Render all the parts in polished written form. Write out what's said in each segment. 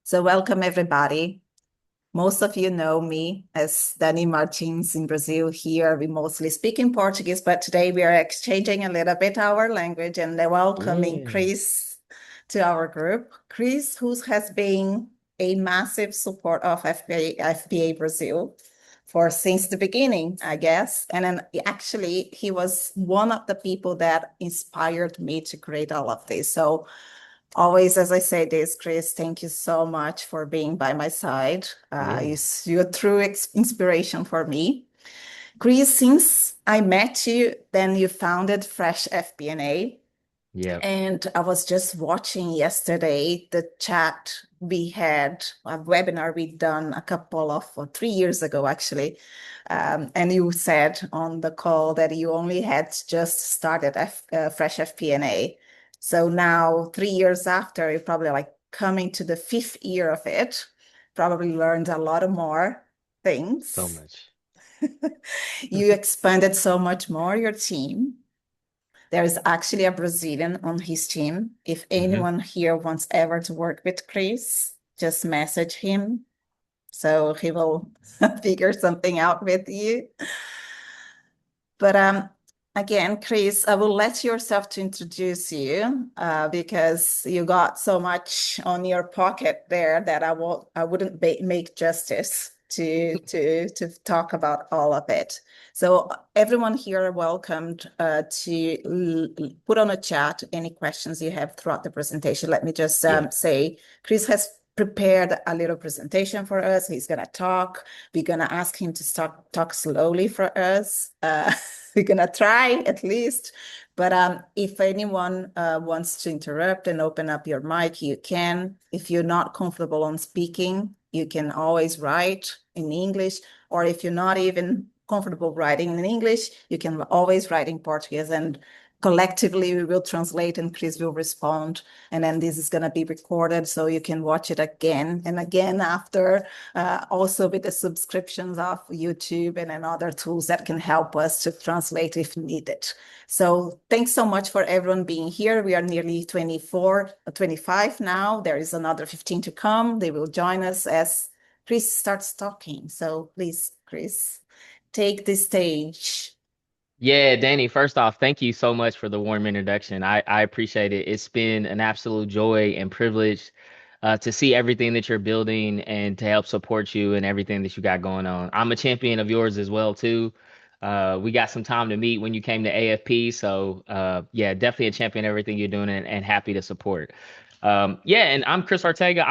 So welcome everybody. Most of you know me as Dani Martins in Brazil. Here we mostly speak in Portuguese, but today we are exchanging a little bit our language and welcoming Yeah. Chris to our group. Chris, who has been a massive support of FBA Brazil for since the beginning, I guess. And then actually he was one of the people that inspired me to create all of this. So always, as I say this, Chris, thank you so much for being by my side. Yeah. You're a true inspiration for me. Chris, since I met you, then you founded Fresh FP&A. Yep. And I was just watching yesterday the chat we had, a webinar we done a couple of, or 3 years ago, actually. And you said on the call that you only had just started Fresh FP&A. So now, 3 years after, you're probably like coming to the fifth year of it, probably learned a lot of more So things. much. You expanded so much more your team. There is actually a Brazilian on his team. If Hmm. anyone here wants ever to work with Chris, just message him. So he will figure something out with you. But again, Chris, I will let yourself to introduce you because you got so much on your pocket there that I wouldn't make justice to talk about all of it. So everyone here are welcomed to put on a chat any questions you have throughout the presentation. Let me just Yeah. say, Chris has prepared a little presentation for us. He's going to talk. We're going to ask him to start talk slowly for us. We're going to try at least. But if anyone wants to interrupt and open up your mic, you can. If you're not comfortable on speaking, you can always write in English. Or if you're not even comfortable writing in English, you can always write in Portuguese. And collectively, we will translate and Chris will respond. And then this is going to be recorded so you can watch it again and again after, also with the subscriptions of YouTube and then other tools that can help us to translate if needed. So thanks so much for everyone being here. We are nearly 24, 25 now. There is another 15 to come. They will join us as Chris starts talking. So please, Chris, take the stage. Yeah, Danny, first off, thank you so much for the warm introduction. I appreciate it. It's been an absolute joy and privilege to see everything that you're building and to help support you and everything that you got going on. I'm a champion of yours as well, too. We got some time to meet when you came to AFP. So, yeah, definitely a champion of everything you're doing and happy to support. Yeah, and I'm Chris Ortega.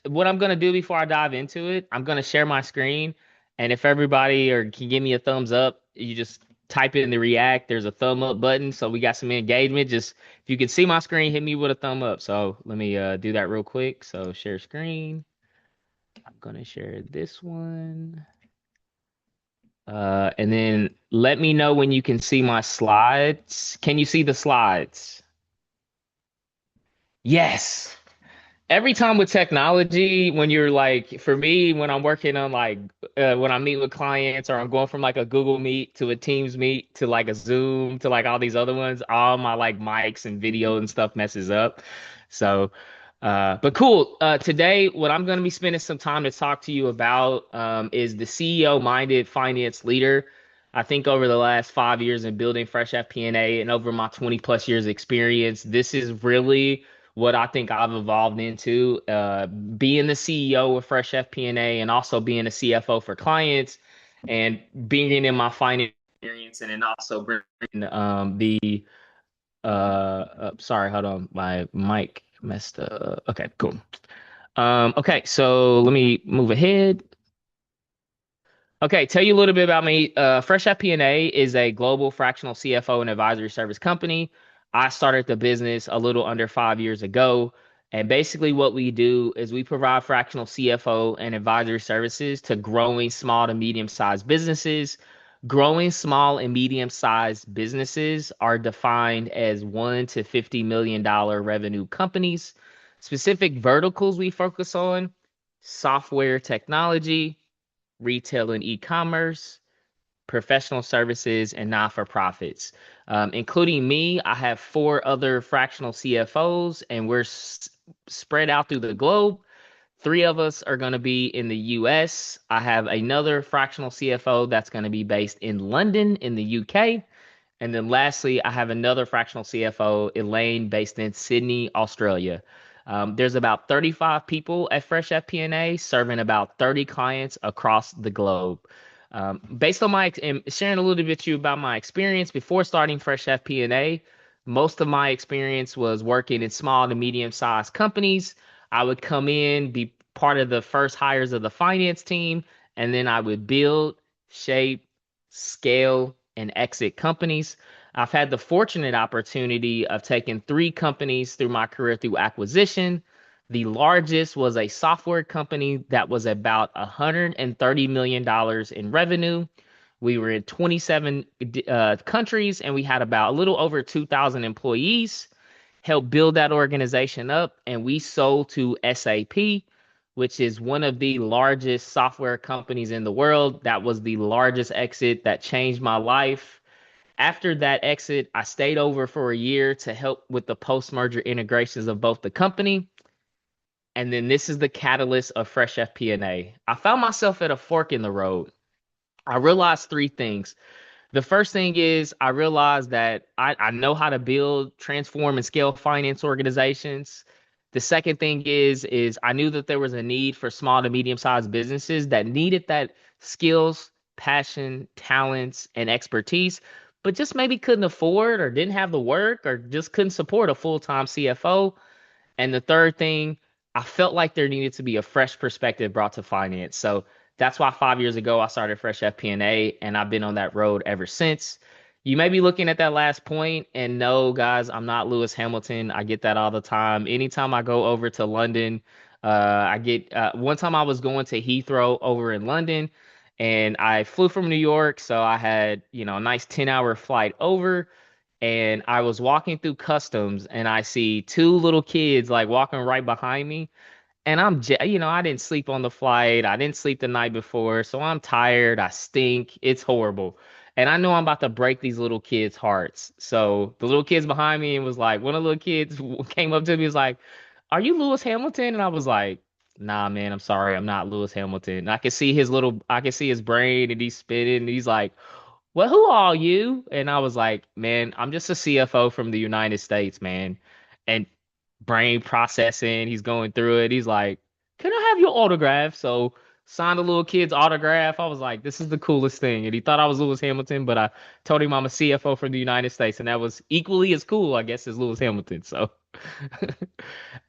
What I'm gonna do before I dive into it, I'm gonna share my screen. And if everybody or can give me a thumbs up, you just type it in the React. There's a thumb up button, so we got some engagement. Just if you can see my screen, hit me with a thumb up. So let me do that real quick. So share screen. I'm gonna share this one. And then let me know when you can see my slides. Can you see the slides? Yes. Every time with technology, when you're like, for me, when I'm working on like, when I meet with clients or I'm going from like a Google Meet to a Teams Meet to like a Zoom to like all these other ones, all my like mics and video and stuff messes up. So, but cool. Today, what I'm going to be spending some time to talk to you about is the CEO-minded finance leader. I think over the last 5 years in building Fresh FP&A and over my 20 plus years experience, this is really what I think I've evolved into, being the CEO of Fresh FP&A and also being a CFO for clients and being in my finance experience and then also bringing sorry, hold on, my mic messed up. Okay, cool. Okay, so let me move ahead. Okay, tell you a little bit about me. Fresh FP&A is a global fractional CFO and advisory service company. I started the business a little under 5 years ago. And basically, what we do is we provide fractional CFO and advisory services to growing small to medium-sized businesses. Growing small and medium-sized businesses are defined as $1 to $50 million revenue companies. Specific verticals we focus on: software technology, retail and e-commerce, professional services, and not-for-profits. Including me, I have four other fractional CFOs, and we're spread out through the globe. Three of us are going to be in the US. I have another fractional CFO that's going to be based in London in the UK. And then lastly, I have another fractional CFO, Elaine, based in Sydney, Australia. There's about 35 people at Fresh FP&A serving about 30 clients across the globe. Based on and sharing a little bit to you about my experience before starting Fresh FP&A, most of my experience was working in small to medium sized companies. I would come in, be part of the first hires of the finance team, and then I would build, shape, scale, and exit companies. I've had the fortunate opportunity of taking three companies through my career through acquisition. The largest was a software company that was about $130 million in revenue. We were in 27 countries and we had about a little over 2,000 employees. Helped build that organization up, and we sold to SAP, which is one of the largest software companies in the world. That was the largest exit that changed my life. After that exit, I stayed over for a year to help with the post-merger integrations of both the company. And then this is the catalyst of Fresh FP&A. I found myself at a fork in the road. I realized three things. The first thing is I realized that I know how to build, transform, and scale finance organizations. The second thing is I knew that there was a need for small to medium-sized businesses that needed that skills, passion, talents, and expertise, but just maybe couldn't afford or didn't have the work or just couldn't support a full-time CFO. And the third thing, I felt like there needed to be a fresh perspective brought to finance. So that's why 5 years ago I started Fresh FP&A, and I've been on that road ever since. You may be looking at that last point, and no, guys, I'm not Lewis Hamilton. I get that all the time. Anytime I go over to London, I get one time I was going to Heathrow over in London, and I flew from New York, so I had, a nice 10-hour flight over, and I was walking through customs and I see two little kids like walking right behind me. And I didn't sleep on the flight. I didn't sleep the night before. So I'm tired. I stink. It's horrible. And I know I'm about to break these little kids' hearts. So the little kids behind me and was like, one of the little kids came up to me and was like, "Are you Lewis Hamilton?" And I was like, "Nah, man, I'm sorry. I'm not Lewis Hamilton." And I could see his brain and he's spinning and he's like, "Well, who are you?" And I was like, "Man, I'm just a CFO from the United States, man." And brain processing, he's going through it. He's like, "Can I have your autograph?" So signed a little kid's autograph. I was like, "This is the coolest thing." And he thought I was Lewis Hamilton, but I told him I'm a CFO from the United States, and that was equally as cool, I guess, as Lewis Hamilton. So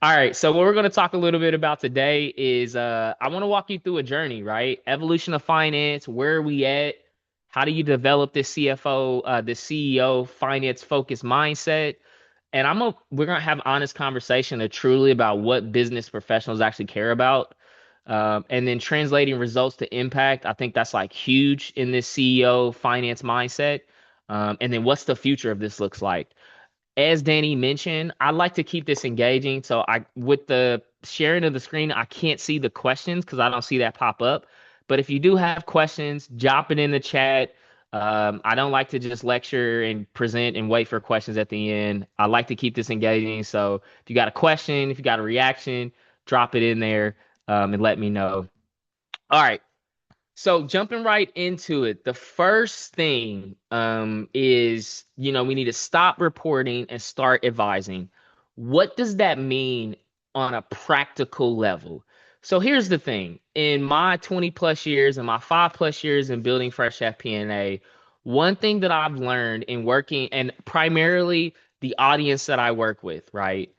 all right, so what we're going to talk a little bit about today is I want to walk you through a journey, right? Evolution of finance, where are we at? How do you develop this CFO, this CEO finance focused mindset? And we're gonna have honest conversation truly about what business professionals actually care about. And then translating results to impact. I think that's like huge in this CEO finance mindset. And then what's the future of this looks like. As Danny mentioned, I like to keep this engaging. So with the sharing of the screen, I can't see the questions because I don't see that pop up. But if you do have questions, drop it in the chat. I don't like to just lecture and present and wait for questions at the end. I like to keep this engaging. So if you got a question, if you got a reaction, drop it in there and let me know. All right. So jumping right into it, the first thing is, we need to stop reporting and start advising. What does that mean on a practical level? So here's the thing. In my 20 plus years and my 5 plus years in building Fresh FP&A, one thing that I've learned in working and primarily the audience that I work with, right?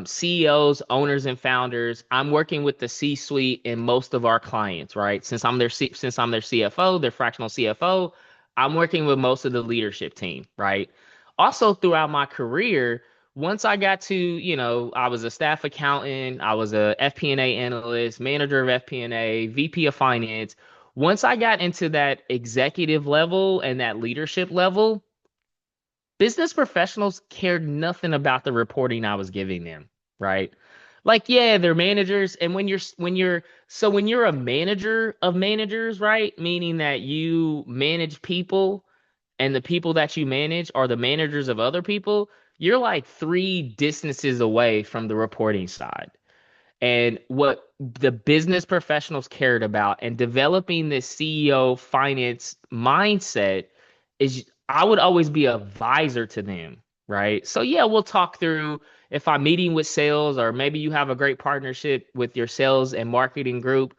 CEOs, owners, and founders. I'm working with the C-suite in most of our clients, right? Since I'm their CFO, their fractional CFO, I'm working with most of the leadership team, right? Also, throughout my career, once I got to, I was a staff accountant, I was a FP&A analyst, manager of FP&A, VP of finance. Once I got into that executive level and that leadership level, business professionals cared nothing about the reporting I was giving them, right? Like, yeah, they're managers, and when you're a manager of managers, right? Meaning that you manage people, and the people that you manage are the managers of other people. You're like three distances away from the reporting side. And what the business professionals cared about and developing this CEO finance mindset is I would always be an advisor to them, right? So yeah, we'll talk through if I'm meeting with sales or maybe you have a great partnership with your sales and marketing group.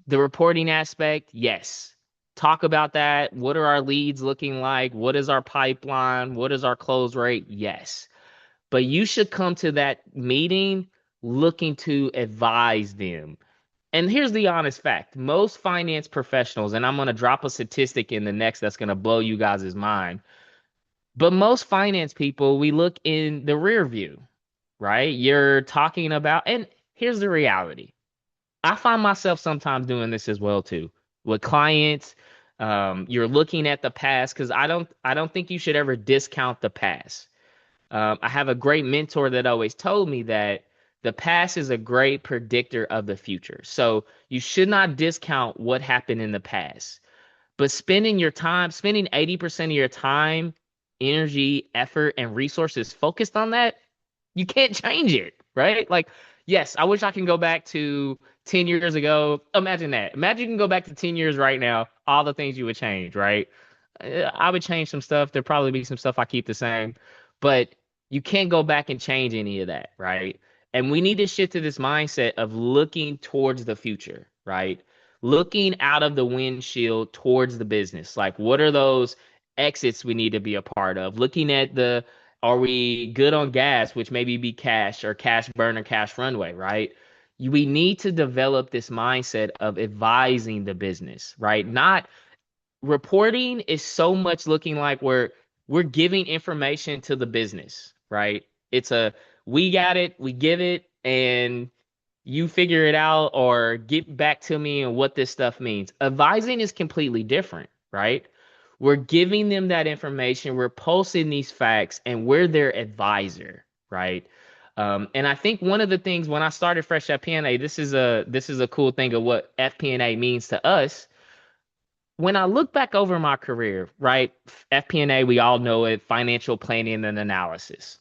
The reporting aspect, yes. Talk about that. What are our leads looking like? What is our pipeline? What is our close rate? Yes. But you should come to that meeting looking to advise them. And here's the honest fact. Most finance professionals, and I'm going to drop a statistic in the next that's going to blow you guys' mind. But most finance people, we look in the rear view, right? You're talking about, and here's the reality. I find myself sometimes doing this as well too with clients. You're looking at the past because I don't think you should ever discount the past. I have a great mentor that always told me that the past is a great predictor of the future. So you should not discount what happened in the past. But spending 80% of your time, energy, effort, and resources focused on that, you can't change it, right? Like, yes, I wish I can go back to 10 years ago. Imagine that. Imagine you can go back to 10 years right now, all the things you would change, right? I would change some stuff. There'd probably be some stuff I keep the same, but you can't go back and change any of that, right? And we need to shift to this mindset of looking towards the future, right? Looking out of the windshield towards the business. Like, what are those exits we need to be a part of? Looking at are we good on gas, which maybe be cash or cash burn or cash runway, right? We need to develop this mindset of advising the business, right? Not reporting is so much looking like we're giving information to the business, right? It's a we got it, we give it, and you figure it out or get back to me and what this stuff means. Advising is completely different, right? We're giving them that information, we're posting these facts, and we're their advisor, right? And I think one of the things when I started Fresh FP&A, this is a cool thing of what FP&A means to us. When I look back over my career, right? FP&A, we all know it, financial planning and analysis.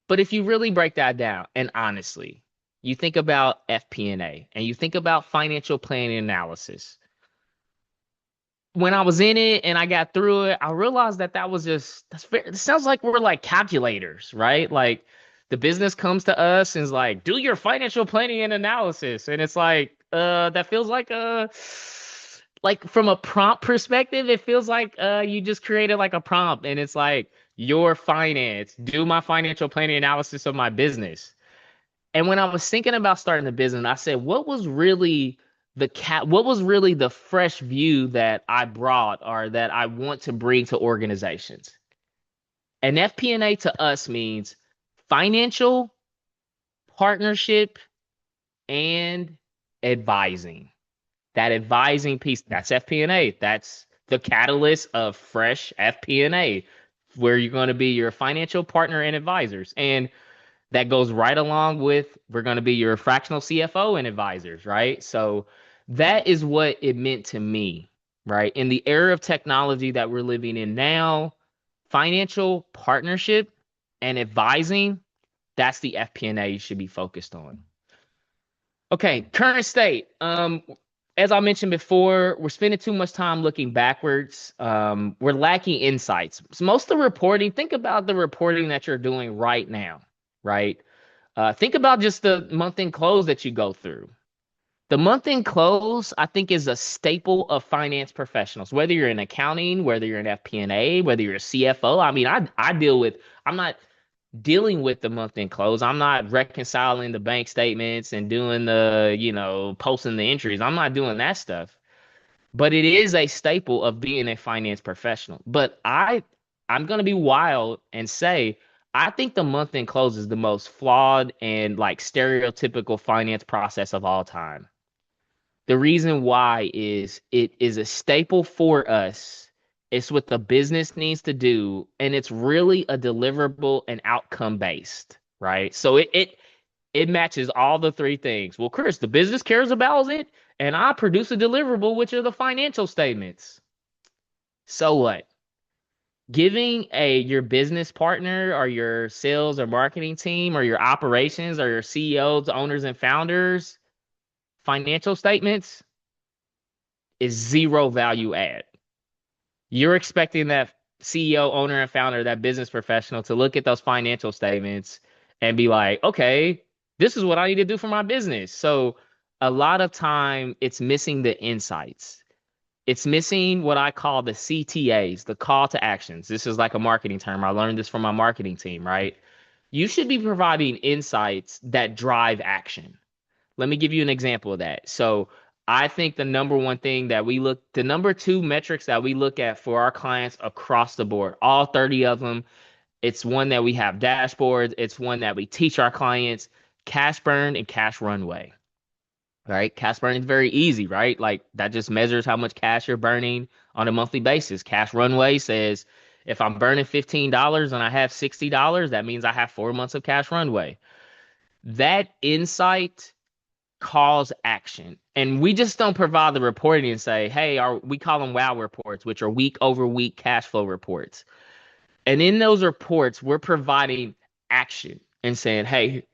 But if you really break that down, and honestly, you think about FP&A and you think about financial planning analysis. When I was in it and I got through it, I realized that was it sounds like we're like calculators, right? Like the business comes to us and is like, do your financial planning and analysis. And it's that feels like from a prompt perspective, it feels like you just created like a prompt and it's like your finance, do my financial planning analysis of my business. And when I was thinking about starting the business, I said, what was really the fresh view that I brought or that I want to bring to organizations? And FP&A to us means financial, partnership, and advising. That advising piece, that's FP&A. That's the catalyst of Fresh FP&A, where you're going to be your financial partner and advisors. And that goes right along with we're going to be your fractional CFO and advisors, right? So that is what it meant to me, right? In the era of technology that we're living in now, financial partnership and advising, that's the FP&A you should be focused on. Okay, current state. As I mentioned before, we're spending too much time looking backwards. We're lacking insights. So most of the reporting, think about the reporting that you're doing right now, right? Think about just the month-end close that you go through. The month-end close, I think, is a staple of finance professionals, whether you're in accounting, whether you're in FP&A, whether you're a CFO. I mean, I'm not dealing with the month-end close. I'm not reconciling the bank statements and doing posting the entries. I'm not doing that stuff. But it is a staple of being a finance professional. But I'm going to be wild and say I think the month-end close is the most flawed and like stereotypical finance process of all time. The reason why is it is a staple for us. It's what the business needs to do, and it's really a deliverable and outcome based, right? So it matches all the three things. Well, Chris, the business cares about it, and I produce a deliverable, which are the financial statements. So what? Giving your business partner or your sales or marketing team or your operations or your CEOs, owners, and founders financial statements is zero value add. You're expecting that CEO, owner, and founder, that business professional to look at those financial statements and be like, okay, this is what I need to do for my business. So a lot of time it's missing the insights. It's missing what I call the CTAs, the call to actions. This is like a marketing term. I learned this from my marketing team, right? You should be providing insights that drive action. Let me give you an example of that. So I think the number one thing that the number two metrics that we look at for our clients across the board, all 30 of them, it's one that we have dashboards. It's one that we teach our clients, cash burn and cash runway. Right? Cash burn is very easy, right? Like that just measures how much cash you're burning on a monthly basis. Cash runway says if I'm burning $15 and I have $60, that means I have 4 months of cash runway. That insight calls action. And we just don't provide the reporting and say, hey, we call them WOW reports, which are week over week cash flow reports. And in those reports, we're providing action and saying, hey,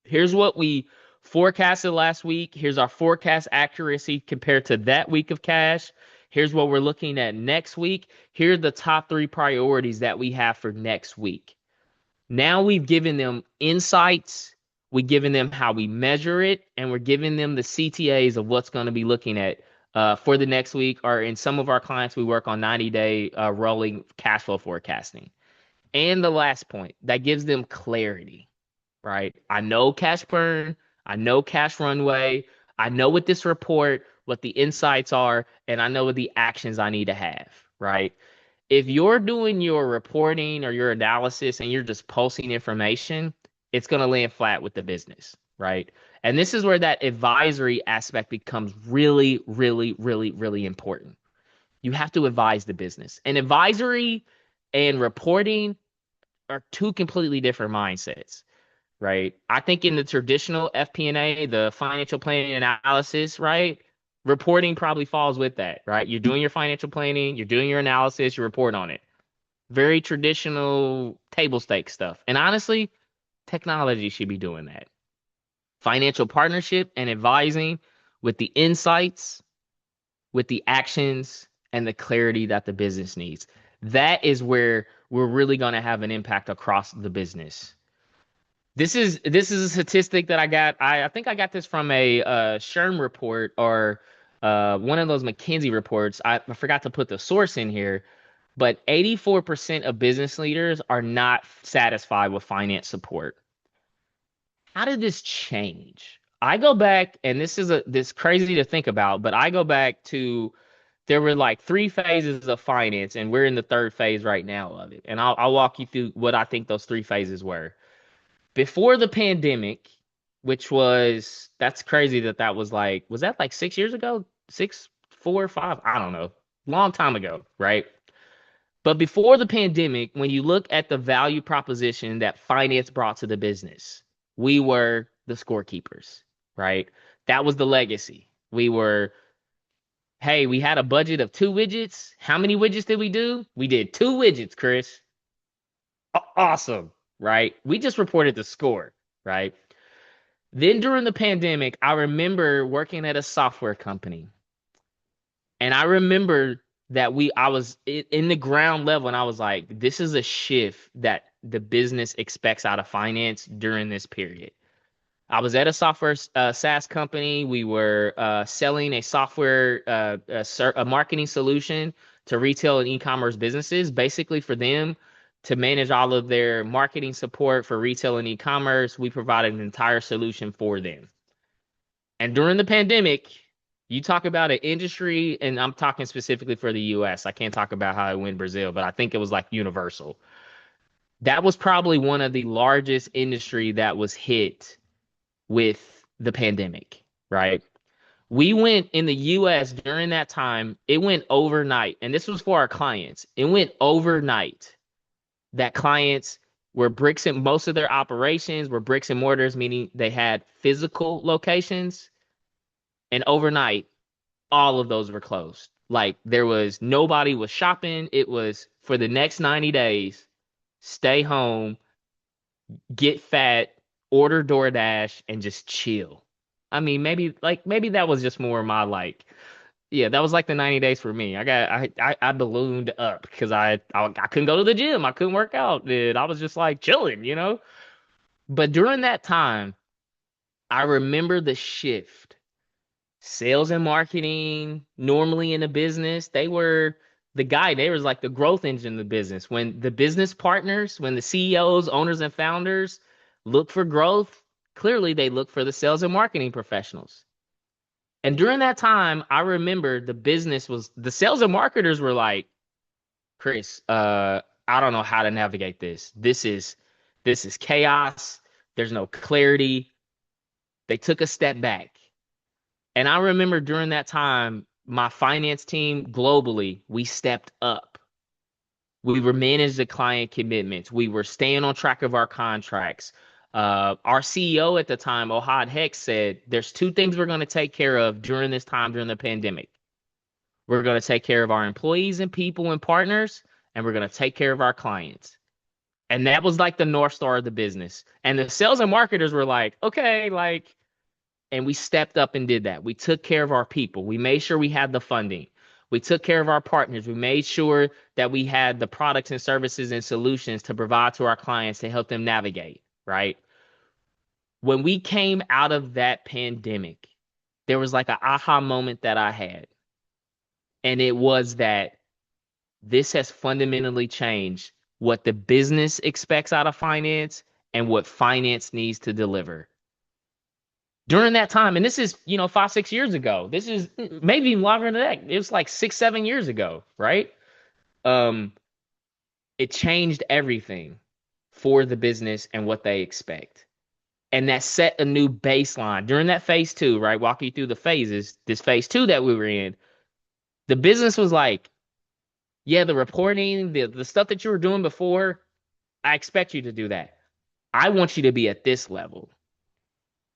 here's what we forecasted last week. Here's our forecast accuracy compared to that week of cash. Here's what we're looking at next week. Here are the top 3 priorities that we have for next week. Now we've given them insights, we've given them how we measure it, and we're giving them the CTAs of what's going to be looking at for the next week. Or in some of our clients, we work on 90-day rolling cash flow forecasting. And the last point, that gives them clarity, right? I know cash burn, I know cash runway, I know what this report, what the insights are, and I know what the actions I need to have, right? If you're doing your reporting or your analysis and you're just posting information, it's going to land flat with the business, right? And this is where that advisory aspect becomes really, really, really, really important. You have to advise the business. And advisory and reporting are two completely different mindsets, right? I think in the traditional FP&A, the financial planning analysis, right? Reporting probably falls with that, right? You're doing your financial planning, you're doing your analysis, you report on it. Very traditional table stakes stuff. And honestly, technology should be doing that. Financial partnership and advising with the insights, with the actions, and the clarity that the business needs. That is where we're really going to have an impact across the business. This is a statistic that I got. I think I got this from a SHRM report or one of those McKinsey reports. I forgot to put the source in here, but 84% of business leaders are not satisfied with finance support. How did this change? I go back, and this crazy to think about, but I go back to there were like 3 phases of finance, and we're in the 3rd phase right now of it. And I'll walk you through what I think those 3 phases were. Before the pandemic, that's crazy that was that like 6 years ago? 6, 4, 5? I don't know. Long time ago, right? But before the pandemic, when you look at the value proposition that finance brought to the business, we were the scorekeepers, right? That was the legacy. Hey, we had a budget of 2 widgets. How many widgets did we do? We did 2 widgets, Chris. Awesome, right? We just reported the score, right? Then during the pandemic, I remember working at a software company. And I remember that I was in the ground level and I was like, this is a shift that the business expects out of finance during this period. I was at a software SaaS company. We were selling a software, a marketing solution to retail and e-commerce businesses, basically for them to manage all of their marketing support for retail and e-commerce. We provided an entire solution for them. And during the pandemic, you talk about an industry, and I'm talking specifically for the US. I can't talk about how it went in Brazil, but I think it was like universal. That was probably one of the largest industry that was hit with the pandemic, right? We went in the US during that time, it went overnight, and this was for our clients. It went overnight that clients were most of their operations were bricks and mortars, meaning they had physical locations. And overnight, all of those were closed. Like nobody was shopping. It was for the next 90 days, stay home, get fat, order DoorDash, and just chill. I mean, maybe that was just more my like, yeah, that was like the 90 days for me. I ballooned up because I couldn't go to the gym. I couldn't work out, dude. I was just like chilling, you know? But during that time, I remember the shift. Sales and marketing, normally in a business, they was like the growth engine of the business. When the business partners, when the CEOs, owners, and founders look for growth, clearly they look for the sales and marketing professionals. And during that time, I remember the sales and marketers were like, Chris, I don't know how to navigate this. This is chaos. There's no clarity. They took a step back. And I remember during that time, my finance team globally, we stepped up. We were managing the client commitments. We were staying on track of our contracts. Our CEO at the time, Ohad Heck, said, there's two things we're going to take care of during this time, during the pandemic. We're going to take care of our employees and people and partners, and we're going to take care of our clients. And that was like the North Star of the business. And the sales and marketers were like, okay, like, and we stepped up and did that. We took care of our people. We made sure we had the funding. We took care of our partners. We made sure that we had the products and services and solutions to provide to our clients to help them navigate, right? When we came out of that pandemic, there was like an aha moment that I had. And it was that this has fundamentally changed what the business expects out of finance and what finance needs to deliver. During that time, and this is, 5, 6 years ago. This is maybe even longer than that. It was like 6, 7 years ago, right? Um, it changed everything for the business and what they expect. And that set a new baseline during that phase two, right? Walk you through the phases, this phase two that we were in. The business was like, yeah, the reporting, the stuff that you were doing before, I expect you to do that. I want you to be at this level.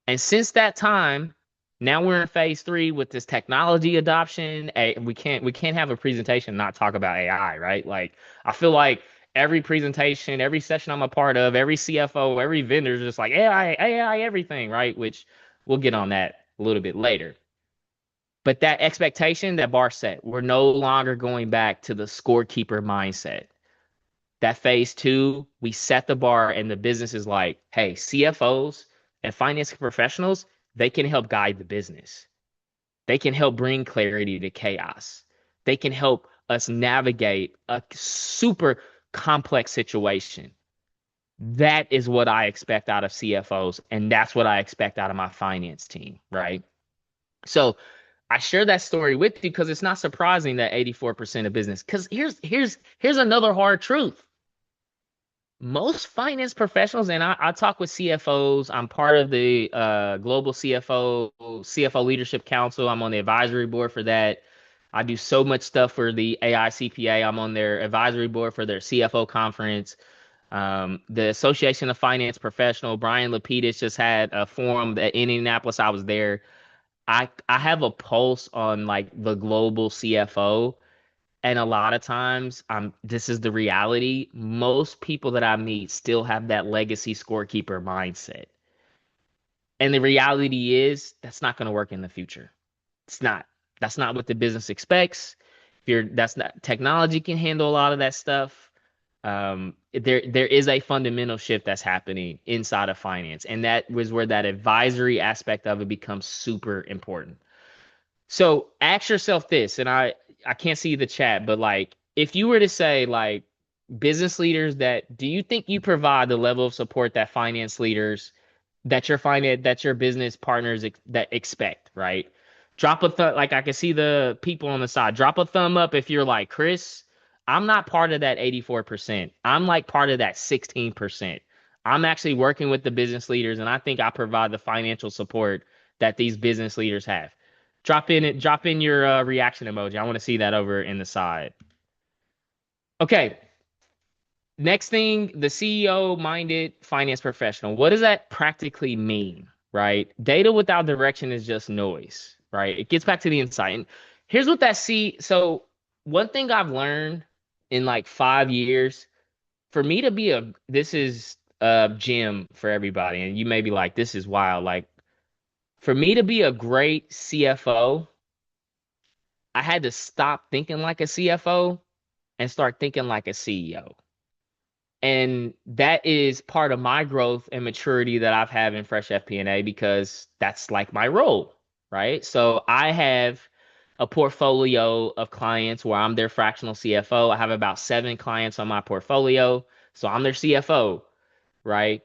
And since that time, now we're in phase three with this technology adoption. We can't have a presentation and not talk about AI, right? Like I feel like every presentation, every session I'm a part of, every CFO, every vendor is just like AI, everything, right? Which we'll get on that a little bit later. But that expectation, that bar set, we're no longer going back to the scorekeeper mindset. That phase two, we set the bar and the business is like, hey, CFOs and finance professionals, they can help guide the business. They can help bring clarity to chaos. They can help us navigate a super complex situation. That is what I expect out of CFOs, and that's what I expect out of my finance team, right? So I share that story with you because it's not surprising that 84% of business. Because here's another hard truth. Most finance professionals, and I talk with CFOs. I'm part of the global CFO Leadership Council. I'm on the advisory board for that. I do so much stuff for the AICPA. I'm on their advisory board for their CFO conference. The Association of Finance Professional, Brian Lapidus just had a forum at Indianapolis. I was there. I have a pulse on like the global CFO. And a lot of times, this is the reality. Most people that I meet still have that legacy scorekeeper mindset. And the reality is that's not going to work in the future. It's not. That's not what the business expects. That's not technology can handle a lot of that stuff. There is a fundamental shift that's happening inside of finance, and that was where that advisory aspect of it becomes super important. So ask yourself this, and I can't see the chat, but like if you were to say like business leaders that do you think you provide the level of support that finance leaders that your business partners that expect, right? Drop a like I can see the people on the side. Drop a thumb up if you're like, Chris, I'm not part of that 84%. I'm like part of that 16%. I'm actually working with the business leaders and I think I provide the financial support that these business leaders have. Drop in your reaction emoji. I want to see that over in the side. Okay. Next thing, the CEO minded finance professional. What does that practically mean, right? Data without direction is just noise, right? It gets back to the insight. And Here's what that see. So one thing I've learned in like 5 years, for me to be this is a gem for everybody, and you may be like, this is wild. Like for me to be a great CFO, I had to stop thinking like a CFO and start thinking like a CEO. And that is part of my growth and maturity that I've had in Fresh FP&A because that's like my role, right? So I have a portfolio of clients where I'm their fractional CFO. I have about 7 clients on my portfolio. So I'm their CFO, right?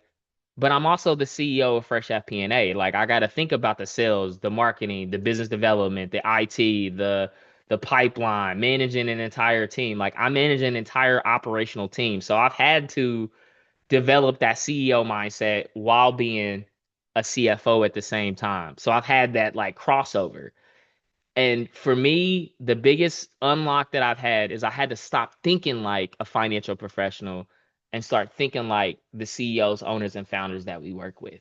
But I'm also the CEO of Fresh FP&A. Like I got to think about the sales, the marketing, the business development, the IT, the pipeline, managing an entire team. Like I'm managing an entire operational team. So I've had to develop that CEO mindset while being a CFO at the same time. So I've had that like crossover. And for me, the biggest unlock that I've had is I had to stop thinking like a financial professional and start thinking like the CEOs, owners, and founders that we work with.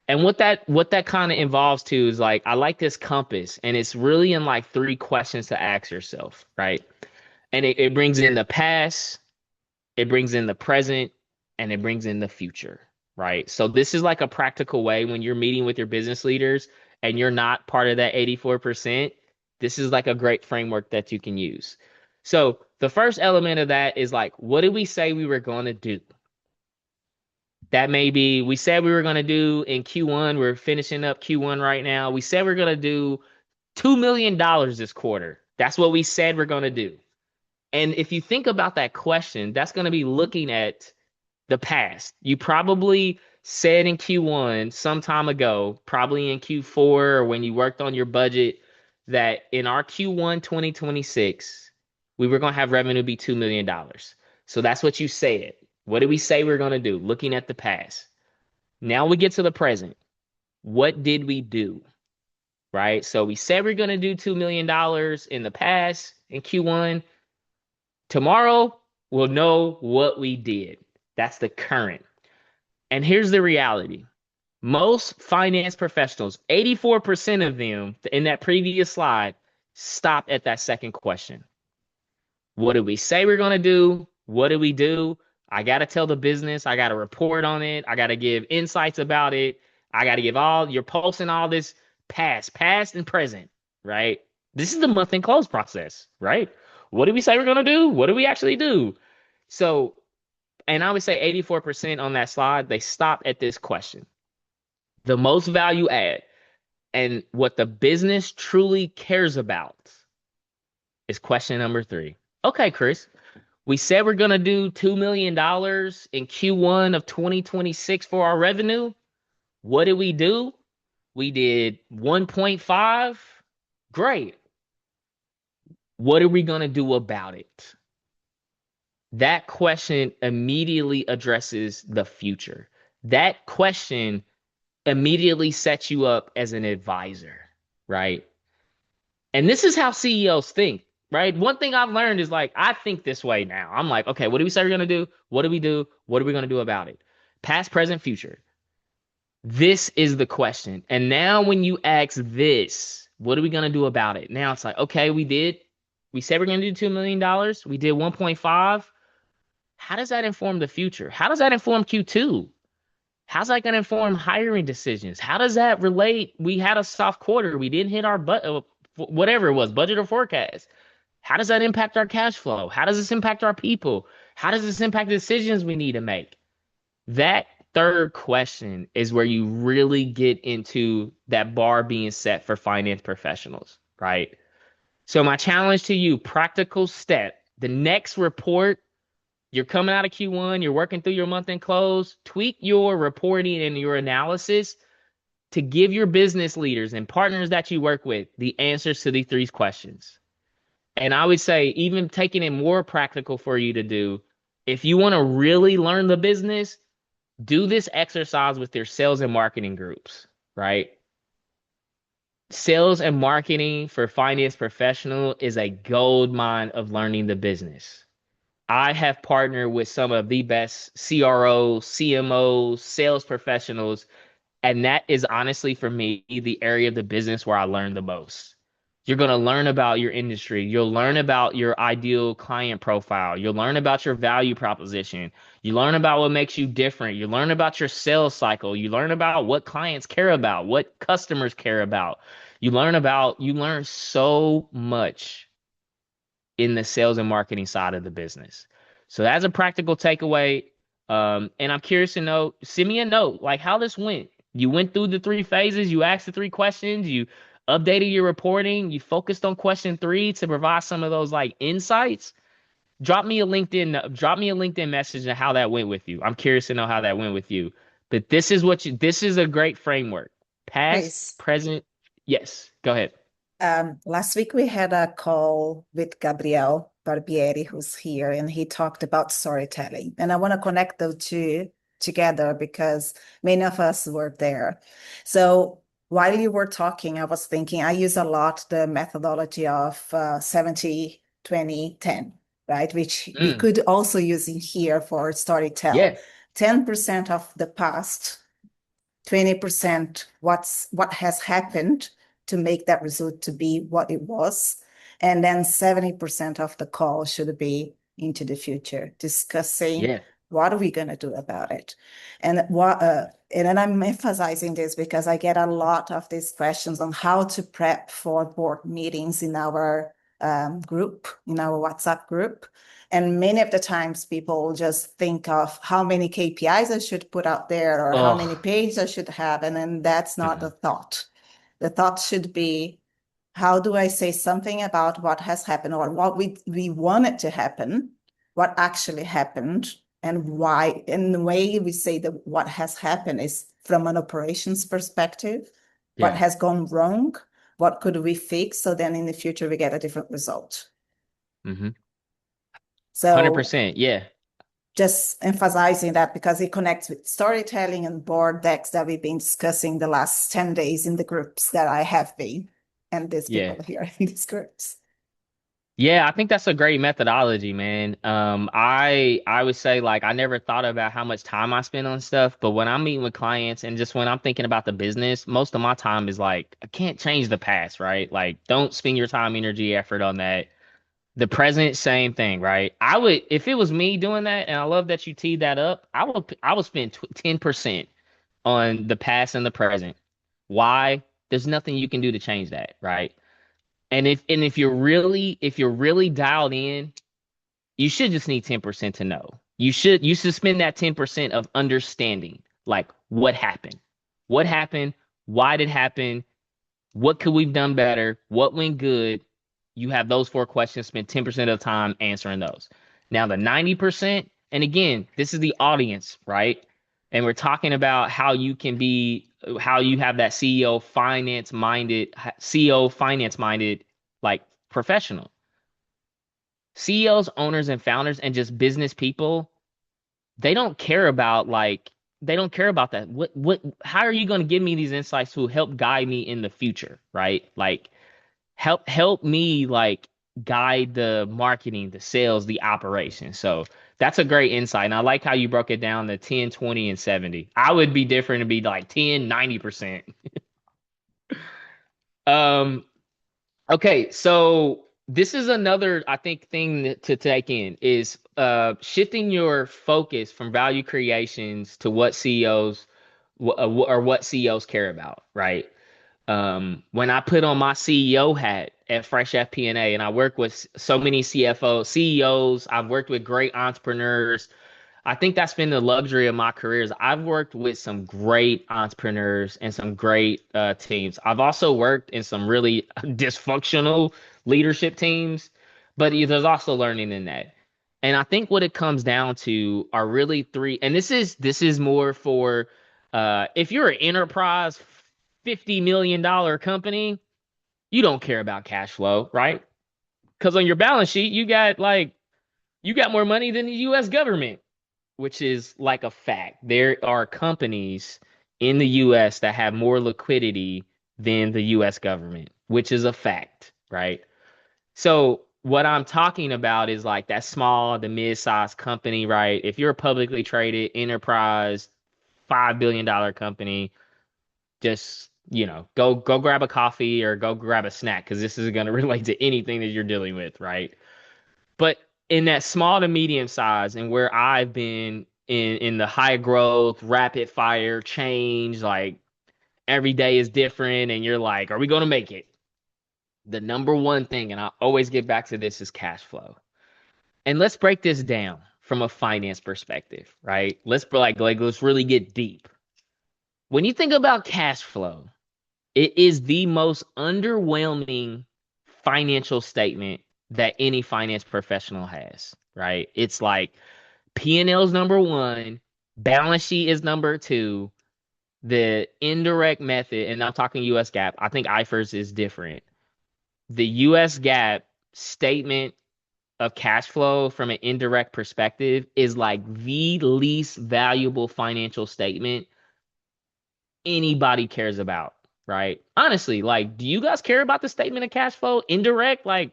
And what that kind of involves too is like I like this compass, and it's really in like 3 questions to ask yourself, right? And it brings in the past, it brings in the present, and it brings in the future, right? So this is like a practical way when you're meeting with your business leaders and you're not part of that 84%. This is like a great framework that you can use. So the first element of that is like, what did we say we were going to do? That may be, we said we were going to do in Q1. We're finishing up Q1 right now. We said we're going to do $2 million this quarter. That's what we said we're going to do. And if you think about that question, that's going to be looking at the past. You probably said in Q1 some time ago, probably in Q4 or when you worked on your budget, that in our Q1 2026, we were going to have revenue be $2 million. So that's what you said. What did we say we are going to do? Looking at the past. Now we get to the present. What did we do? Right? So we said we're going to do $2 million in the past in Q1. Tomorrow, we'll know what we did. That's the current. And here's the reality. Most finance professionals, 84% of them in that previous slide, stop at that second question. What did we say we're going to do? What did we do? I got to tell the business. I got to report on it. I got to give insights about it. I got to give you're posting all this past and present, right? This is the month end close process, right? What did we say we're going to do? What do we actually do? So, and I would say 84% on that slide, they stop at this question. The most value add and what the business truly cares about is question number 3. Okay, Chris, we said we're going to do $2 million in Q1 of 2026 for our revenue. What did we do? We did 1.5. Great. What are we going to do about it? That question immediately addresses the future. That question immediately sets you up as an advisor, right? And this is how CEOs think, right? One thing I've learned is like, I think this way now. I'm like, okay, what do we say we're going to do? What do we do? What are we going to do about it? Past, present, future. This is the question. And now when you ask this, what are we going to do about it? Now it's like, okay, we said we're going to do $2 million. We did 1.5. How does that inform the future? How does that inform Q2? How's that going to inform hiring decisions? How does that relate? We had a soft quarter. We didn't hit our whatever it was, budget or forecast. How does that impact our cash flow? How does this impact our people? How does this impact the decisions we need to make? That third question is where you really get into that bar being set for finance professionals, right? So my challenge to you, practical step, the next report, you're coming out of Q1, you're working through your month end close, tweak your reporting and your analysis to give your business leaders and partners that you work with the answers to these 3 questions. And I would say, even taking it more practical for you to do, if you want to really learn the business, do this exercise with your sales and marketing groups, right? Sales and marketing for finance professional is a gold mine of learning the business. I have partnered with some of the best CROs, CMOs, sales professionals, and that is honestly for me the area of the business where I learned the most. You're going to learn about your industry. You'll learn about your ideal client profile. You'll learn about your value proposition. You learn about what makes you different. You learn about your sales cycle. You learn about what clients care about, what customers care about. You learn so much in the sales and marketing side of the business. So that's a practical takeaway. And I'm curious to know, send me a note, like how this went. You went through the three phases, you asked the three questions, you updated your reporting, you focused on question three to provide some of those like insights. Drop me a LinkedIn message and how that went with you. I'm curious to know how that went with you. But this is a great framework. Past, Chris, present, yes, go ahead. last week we had a call with Gabriel Barbieri, who's here, and he talked about storytelling. And I want to connect those two together because many of us were there. So while you were talking, I was thinking I use a lot the methodology of 70, 20, 10, right? Which we Mm, could also use in here for storytell. yeah, 10% of the past, 20% what has happened to make that result to be what it was. And then 70% of the call should be into the future, discussing yeah, what are we going to do about it. And then I'm emphasizing this because I get a lot of these questions on how to prep for board meetings in our group, in our WhatsApp group. And many of the times people just think of how many KPIs I should put out there or how many oh, pages I should have. And then that's not the mhm, thought. The thought should be, how do I say something about what has happened or what we want it to happen, what actually happened, and why? And the way we say that what has happened is from an operations perspective, what yeah. has gone wrong, what could we fix so then in the future we get a different result. Mm-hmm. So 100%. Yeah. just emphasizing that because it connects with storytelling and board decks that we've been discussing the last 10 days in the groups that I have been, and these Yeah. people here in these groups. Yeah, I think that's a great methodology, man. I would say like I never thought about how much time I spend on stuff, but when I'm meeting with clients and just when I'm thinking about the business, most of my time is like I can't change the past, right? Like don't spend your time, energy, effort on that. The present, same thing, right? I would if it was me doing that, and I love that you teed that up, I would spend 10% on the past and the present. Why? There's nothing you can do to change that, right? And if you're really dialed in, you should just need 10% to know. You should spend that 10% of understanding, like what happened? What happened? Why did it happen? What could we've done better? What went good? You have those four questions, spend 10% of the time answering those. Now the 90%, and again, this is the audience, right? And we're talking about how you have that CEO finance minded like professional. CEOs, owners, and founders, and just business people, they don't care about they don't care about that. How are you going to give me these insights to help guide me in the future, right? Like help me like guide the marketing, the sales, the operation. So that's a great insight. And I like how you broke it down to 10, 20, and 70. I would be different and be like 10, 90%. Um, okay, so this is another, I think, thing to take in is shifting your focus from value creations to what CEOs or what CEOs care about, right? When I put on my CEO hat at Fresh FP&A, and I work with so many CEOs, I've worked with great entrepreneurs. I think that's been the luxury of my career is I've worked with some great entrepreneurs and some great teams. I've also worked in some really dysfunctional leadership teams, but there's also learning in that. And I think what it comes down to are really three, and this is more for if you're an enterprise $50 million company, you don't care about cash flow, right? Because on your balance sheet, you got more money than the US government, which is like a fact. There are companies in the US that have more liquidity than the US government, which is a fact, right? So what I'm talking about is like that small to mid-sized company, right? If you're a publicly traded enterprise, $5 billion company, just go grab a coffee or go grab a snack because this is going to relate to anything that you're dealing with, right? But in that small to medium size and where I've been in the high growth, rapid fire change, like every day is different and you're like, are we going to make it? The number one thing, and I always get back to this, is cash flow. And let's break this down from a finance perspective, right? Let's really get deep. When you think about cash flow, it is the most underwhelming financial statement that any finance professional has, right? It's like P&L is number one, balance sheet is number two, the indirect method, and I'm talking US GAAP. I think IFRS is different. The US GAAP statement of cash flow from an indirect perspective is like the least valuable financial statement anybody cares about, right? Honestly, like, do you guys care about the statement of cash flow? Indirect, like,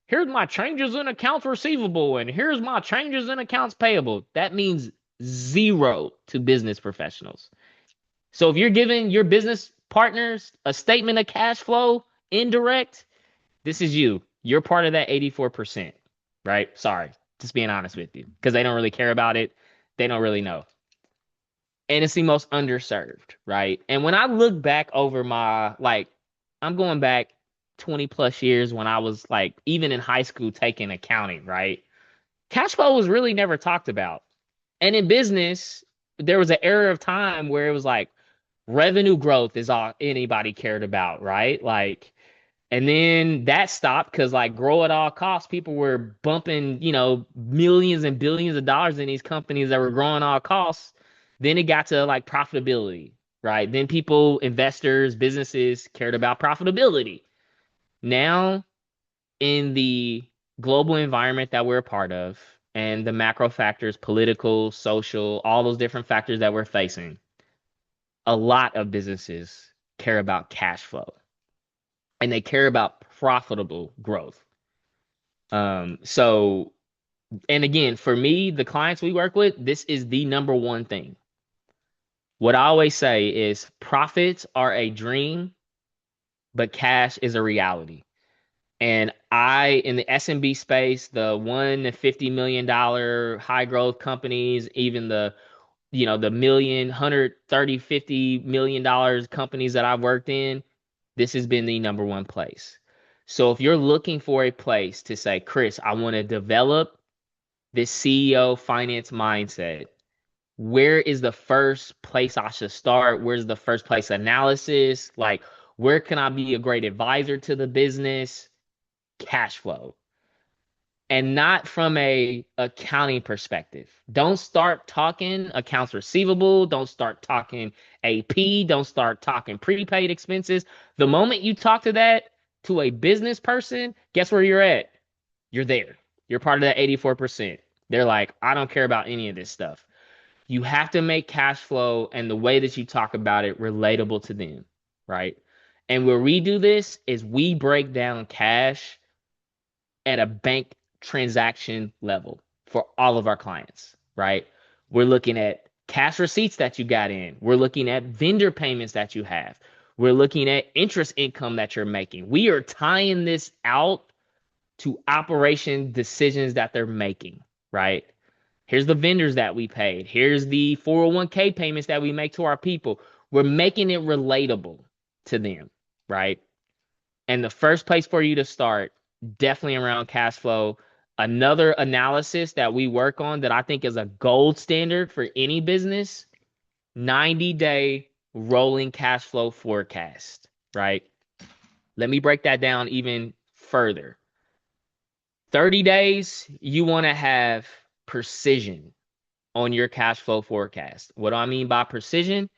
here's my changes in accounts receivable and here's my changes in accounts payable. That means zero to business professionals. So if you're giving your business partners a statement of cash flow, indirect, this is you. You're part of that 84%, right? Sorry, just being honest with you, because they don't really care about it. They don't really know. And it's the most underserved, right? And when I look back over I'm going back 20 plus years when I was like, even in high school, taking accounting, right? Cash flow was really never talked about. And in business, there was an era of time where it was like revenue growth is all anybody cared about, right? Like, and then that stopped because like grow at all costs, people were bumping, millions and billions of dollars in these companies that were growing all costs. Then it got to like profitability, right? Then people, investors, businesses cared about profitability. Now, in the global environment that we're a part of and the macro factors, political, social, all those different factors that we're facing, a lot of businesses care about cash flow and they care about profitable growth. So, and again, for me, the clients we work with, this is the number one thing. What I always say is profits are a dream, but cash is a reality. And in the SMB space, the $1 to $50 million high growth companies, even the million, 130, $50 million companies that I've worked in, this has been the number one place. So if you're looking for a place to say, Chris, I want to develop this CEO finance mindset, where is the first place I should start? Where's the first place analysis? Like, where can I be a great advisor to the business? Cash flow. And not from a accounting perspective. Don't start talking accounts receivable. Don't start talking AP. Don't start talking prepaid expenses. The moment you talk to a business person, guess where you're at? You're there. You're part of that 84%. They're like, I don't care about any of this stuff. You have to make cash flow and the way that you talk about it relatable to them, right? And where we do this is we break down cash at a bank transaction level for all of our clients, right? We're looking at cash receipts that you got in. We're looking at vendor payments that you have. We're looking at interest income that you're making. We are tying this out to operation decisions that they're making, right? Here's the vendors that we paid. Here's the 401k payments that we make to our people. We're making it relatable to them, right? And the first place for you to start, definitely around cash flow. Another analysis that we work on that I think is a gold standard for any business, 90-day rolling cash flow forecast, right? Let me break that down even further. 30 days, you want to have precision on your cash flow forecast. What do I mean by precision?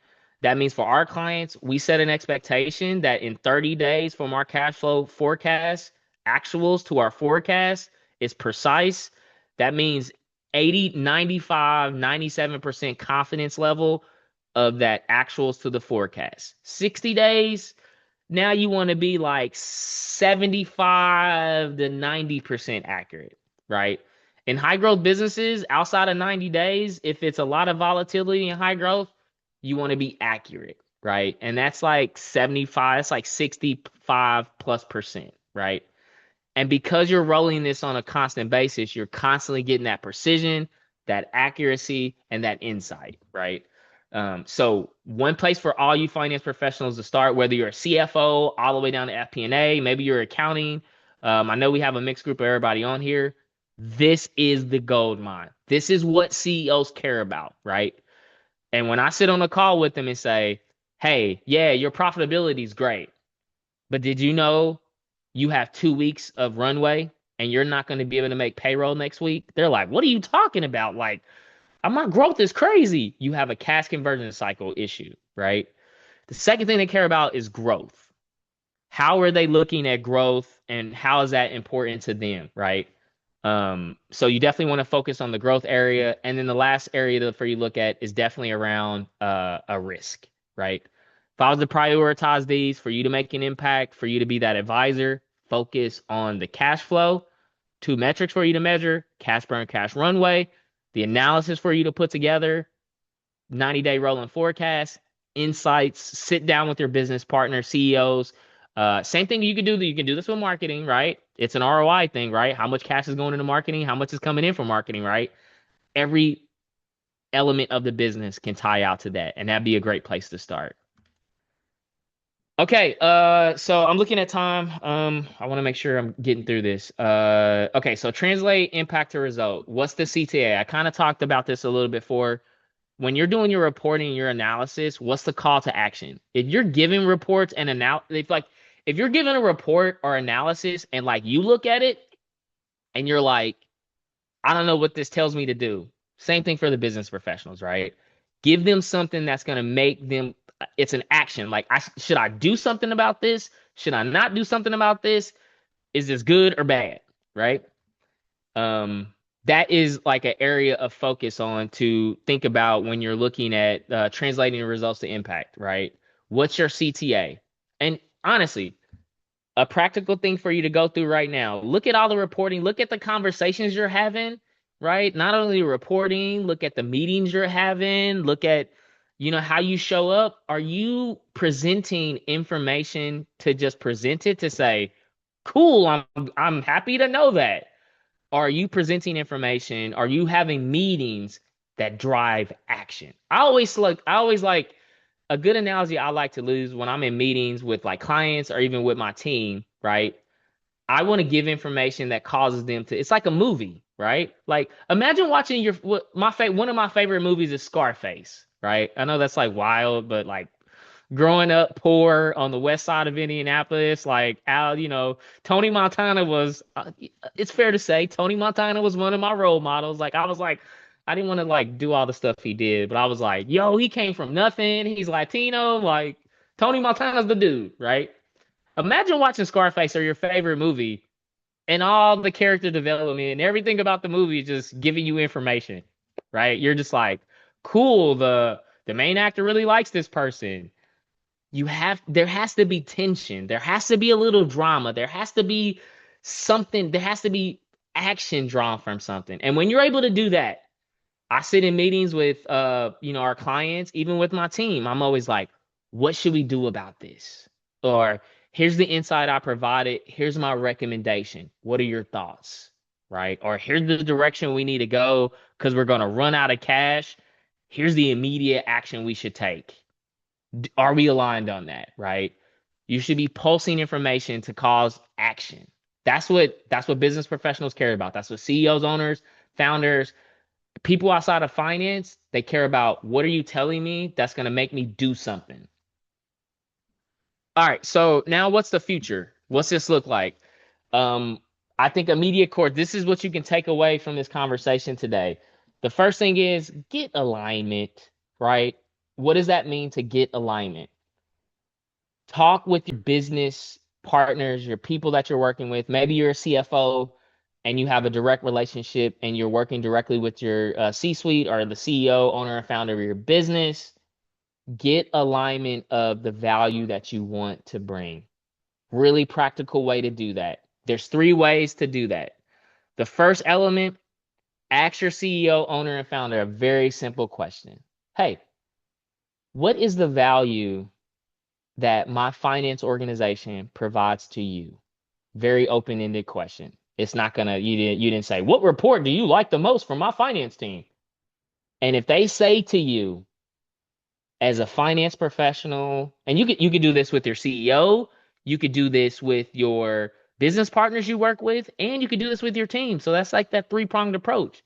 That means for our clients, we set an expectation that in 30 days from our cash flow forecast, actuals to our forecast is precise. That means 80, 95, 97% confidence level of that actuals to the forecast. 60 days, now you want to be like 75 to 90% accurate, right? In high growth businesses, outside of 90 days, if it's a lot of volatility and high growth, you want to be accurate. right? And that's like 75, it's like 65+%, right? And because you're rolling this on a constant basis, you're constantly getting that precision, that accuracy, and that insight, right? So one place for all you finance professionals to start, whether you're a CFO all the way down to FP&A, maybe you're accounting. I know we have a mixed group of everybody on here. This is the gold mine. This is what CEOs care about, right? And when I sit on a call with them and say, hey, yeah, your profitability is great, but did you know you have 2 weeks of runway and you're not going to be able to make payroll next week? They're like, what are you talking about? Like, my growth is crazy. You have a cash conversion cycle issue, right? The second thing they care about is growth. How are they looking at growth and how is that important to them, right? So you definitely want to focus on the growth area. And then the last area for you to look at is definitely around a risk, right? If I was to prioritize these for you to make an impact, for you to be that advisor, focus on the cash flow, 2 metrics for you to measure, cash burn, cash runway, the analysis for you to put together, 90-day rolling forecast, insights, sit down with your business partner, CEOs. Same thing you can do. You can do this with marketing, right? It's an ROI thing, right? How much cash is going into marketing? How much is coming in from marketing, right? Every element of the business can tie out to that, and that'd be a great place to start. Okay, so I'm looking at time. I want to make sure I'm getting through this. Okay, so translate impact to result. What's the CTA? I kind of talked about this a little bit before. When you're doing your reporting, your analysis, what's the call to action? If you're giving reports and if you're giving a report or analysis and like you look at it and you're like, I don't know what this tells me to do. Same thing for the business professionals, right? Give them something that's going to make them, it's an action. Like, should I do something about this? Should I not do something about this? Is this good or bad? Right? That is like an area of focus on to think about when you're looking at translating the results to impact, right? What's your CTA? And honestly, a practical thing for you to go through right now. Look at all the reporting, look at the conversations you're having, right? Not only reporting, look at the meetings you're having, look at, how you show up. Are you presenting information to just present it to say, cool, I'm happy to know that? Are you presenting information? Are you having meetings that drive action? I always like a good analogy I like to use when I'm in meetings with like clients or even with my team, right? I want to give information that causes them to, it's like a movie, right? Like imagine watching one of my favorite movies is Scarface, right? I know that's like wild, but like growing up poor on the west side of Indianapolis, like Tony Montana was, it's fair to say, Tony Montana was one of my role models. Like, I was like, I didn't want to like do all the stuff he did, but I was like, yo, he came from nothing. He's Latino. Like, Tony Montana's the dude, right? Imagine watching Scarface or your favorite movie and all the character development and everything about the movie just giving you information, right? You're just like, cool, the main actor really likes this person. There has to be tension, there has to be a little drama, there has to be something, there has to be action drawn from something. And when you're able to do that, I sit in meetings with our clients, even with my team. I'm always like, what should we do about this? Or here's the insight I provided, here's my recommendation, what are your thoughts? Right? Or here's the direction we need to go because we're going to run out of cash, here's the immediate action we should take. Are we aligned on that, right? You should be pulsing information to cause action. That's what business professionals care about. That's what CEOs, owners, founders, people outside of finance, they care about. What are you telling me that's going to make me do something? All right, so now what's the future? What's this look like? Um, I think immediate course, this is what you can take away from this conversation today. The first thing is get alignment, right? What does that mean to get alignment? Talk with your business partners, your people that you're working with. Maybe you're a CFO and you have a direct relationship and you're working directly with your C-suite or the CEO, owner, and founder of your business. Get alignment of the value that you want to bring. Really practical way to do that. There's 3 ways to do that. The first element, ask your CEO, owner, and founder a very simple question. Hey, What is the value that my finance organization provides to you? Very open-ended question. It's not gonna, you didn't say, what report do you like the most from my finance team? And if they say to you, as a finance professional, and you could do this with your CEO, you could do this with your business partners you work with, and you could do this with your team. So that's like that three-pronged approach.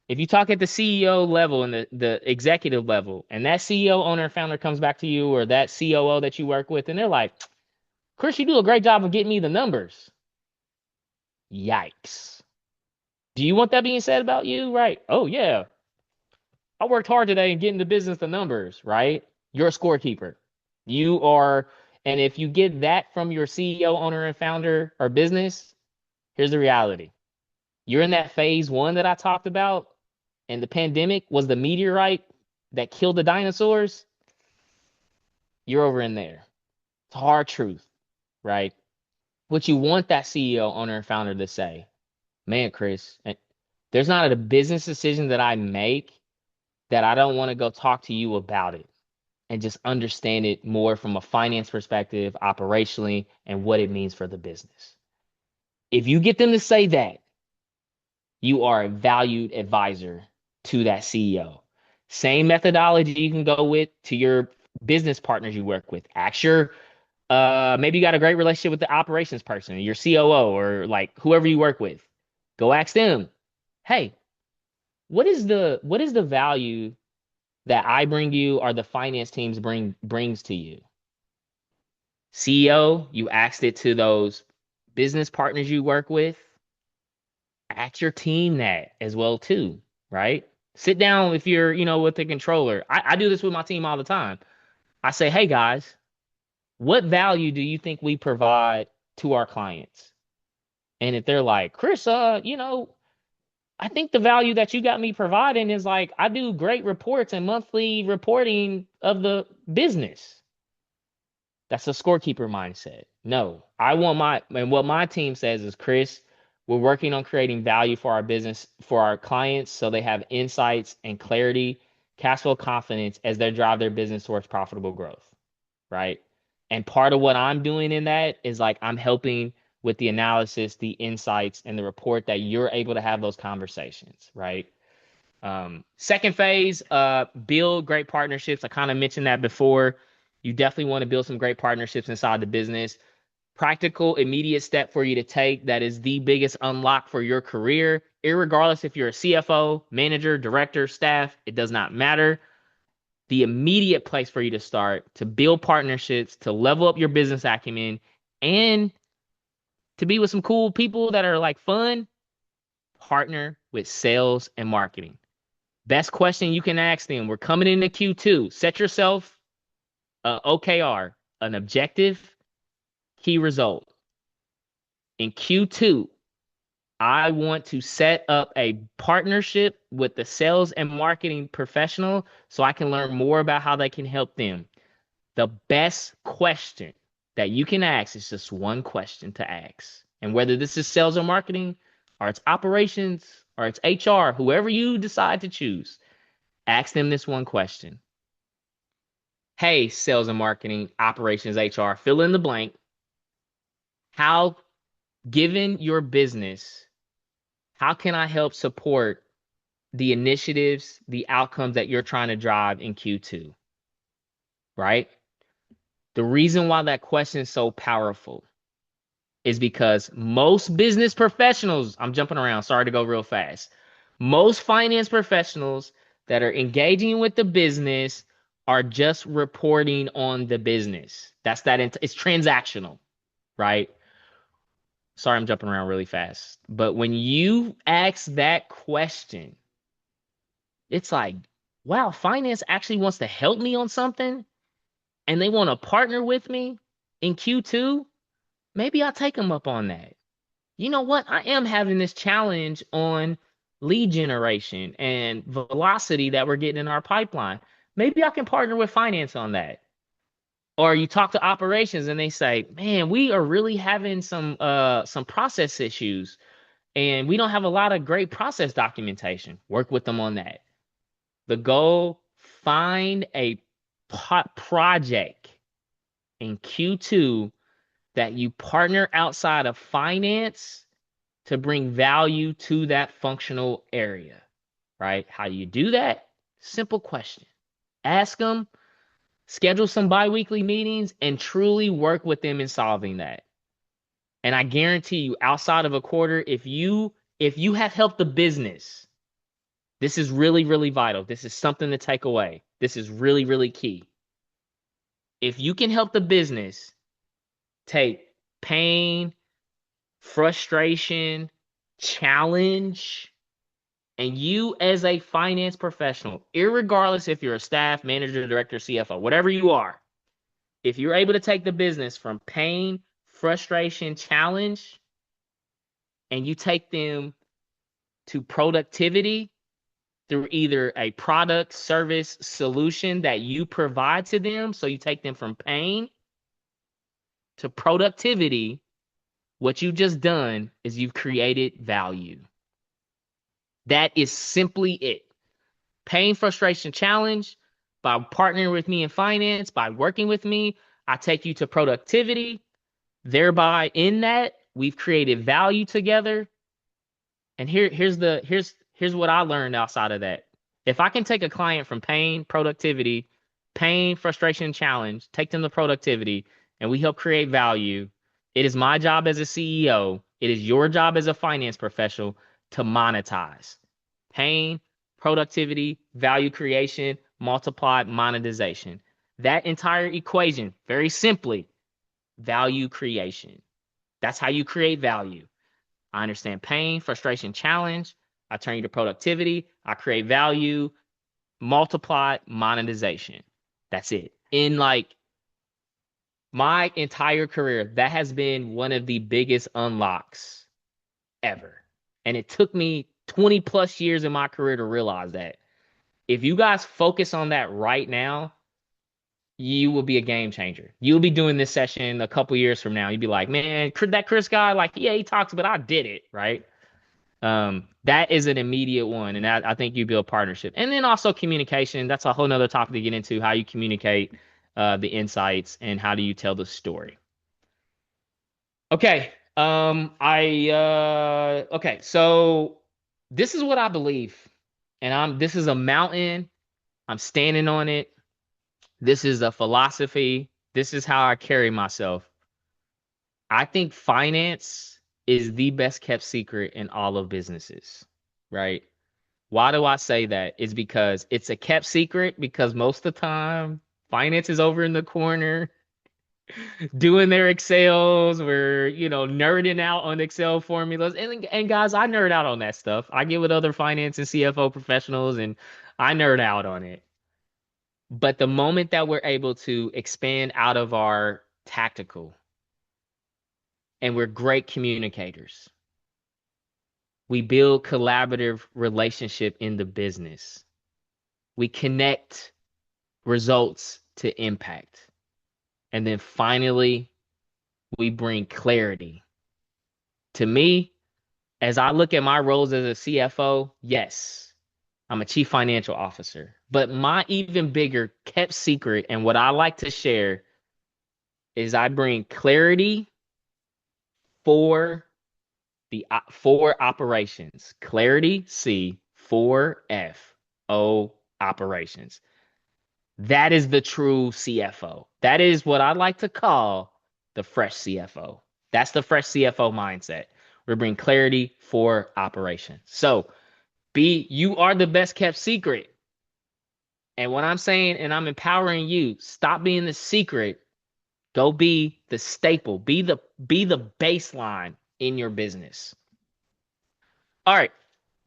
If you talk at the CEO level and the executive level, and that CEO, owner, and founder comes back to you, or that COO that you work with, and they're like, Chris, you do a great job of getting me the numbers. Yikes. Do you want that being said about you? Right. Oh, yeah. I worked hard today in getting the business the numbers, right? You're a scorekeeper. You are, and if you get that from your CEO, owner, and founder or business, here's the reality. You're in that phase one that I talked about, and the pandemic was the meteorite that killed the dinosaurs. You're over in there. It's hard truth, right? What you want that CEO, owner, and founder to say, man, Chris, there's not a business decision that I make that I don't want to go talk to you about it and just understand it more from a finance perspective, operationally, and what it means for the business. If you get them to say that, you are a valued advisor to that CEO. Same methodology you can go with to your business partners you work with. Ask your maybe you got a great relationship with the operations person, your COO, or like whoever you work with. Go ask them, hey, what is the value that I bring you or the finance teams brings to you? CEO, you asked it to those business partners you work with. Ask your team that as well too, right? Sit down if you're, with the controller. I do this with my team all the time. I say, hey guys, what value do you think we provide to our clients? And if they're like, Chris, I think the value that you got me providing is like I do great reports and monthly reporting of the business. That's a scorekeeper mindset. No, and what my team says is, Chris, we're working on creating value for our business, for our clients, so they have insights and clarity, cash flow confidence as they drive their business towards profitable growth, right? And part of what I'm doing in that is like I'm helping with the analysis, the insights, and the report that you're able to have those conversations, right? Second phase, build great partnerships. I kind of mentioned that before. You definitely want to build some great partnerships inside the business. Practical, immediate step for you to take that is the biggest unlock for your career, irregardless if you're a CFO, manager, director, staff, it does not matter. The immediate place for you to start to build partnerships, to level up your business acumen, and to be with some cool people that are like fun, partner with sales and marketing. Best question you can ask them. We're coming into Q2. Set yourself OKR, an objective key result. In Q2, I want to set up a partnership with the sales and marketing professional so I can learn more about how they can help them. The best question that you can ask is just one question to ask. And whether this is sales or marketing, or it's operations, or it's HR, whoever you decide to choose, ask them this one question. Hey, sales and marketing, operations, HR, fill in the blank. How, given your business, how can I help support the initiatives, the outcomes that you're trying to drive in Q2? Right? The reason why that question is so powerful is because most business professionals, I'm jumping around, sorry to go real fast. Most finance professionals that are engaging with the business are just reporting on the business. It's transactional, right? Sorry, I'm jumping around really fast. But when you ask that question, it's like, wow, finance actually wants to help me on something and they want to partner with me in Q2. Maybe I'll take them up on that. You know what? I am having this challenge on lead generation and velocity that we're getting in our pipeline. Maybe I can partner with finance on that. Or you talk to operations and they say, man, we are really having some process issues and we don't have a lot of great process documentation. Work with them on that. The goal, find a project in Q2 that you partner outside of finance to bring value to that functional area, right? How do you do that? Simple question. Ask them, schedule some bi-weekly meetings, and truly work with them in solving that. And I guarantee you, outside of a quarter, if you have helped the business, this is really, really vital. This is something to take away. This is really, really key. If you can help the business take pain, frustration, challenge, and you as a finance professional, irregardless if you're a staff, manager, director, CFO, whatever you are, if you're able to take the business from pain, frustration, challenge, and you take them to productivity through either a product, service, solution that you provide to them, so you take them from pain to productivity, what you've just done is you've created value. That is simply it. Pain, frustration, challenge. By partnering with me in finance, by working with me, I take you to productivity. Thereby, in that, we've created value together. And here's what I learned outside of that. If I can take a client from pain, productivity, pain, frustration, challenge, take them to productivity, and we help create value, it is my job as a CEO, it is your job as a finance professional to monetize. Pain, productivity, value creation, multiplied monetization. That entire equation, very simply, value creation. That's how you create value. I understand pain, frustration, challenge. I turn you to productivity. I create value, multiplied monetization. That's it. In like my entire career, that has been one of the biggest unlocks ever. And it took me 20 plus years in my career to realize that. If you guys focus on that right now, you will be a game changer. You'll be doing this session a couple years from now. You'll be like, man, that Chris guy, like, yeah, he talks, but I did it, right? That is an immediate one, and I think you build partnership. And then also communication. That's a whole nother topic to get into, how you communicate the insights and how do you tell the story. Okay. Okay, so this is what I believe. And this is a mountain. I'm standing on it. This is a philosophy. This is how I carry myself. I think finance is the best kept secret in all of businesses, right? Why do I say that? It's because it's a kept secret because most of the time finance is over in the corner doing their Excels. We're, nerding out on Excel formulas. And guys, I nerd out on that stuff. I get with other finance and CFO professionals and I nerd out on it. But the moment that we're able to expand out of our tactical and we're great communicators, we build collaborative relationship in the business. We connect results to impact. And then finally, we bring clarity. To me, as I look at my roles as a CFO, yes, I'm a chief financial officer. But my even bigger kept secret and what I like to share is I bring clarity for for operations. Clarity, C, for FO operations. That is the true CFO. That is what I like to call the fresh CFO. That's the fresh CFO mindset. We bring clarity for operations. So you are the best kept secret. And what I'm saying, and I'm empowering you, stop being the secret. Go be the staple. Be the baseline in your business. All right.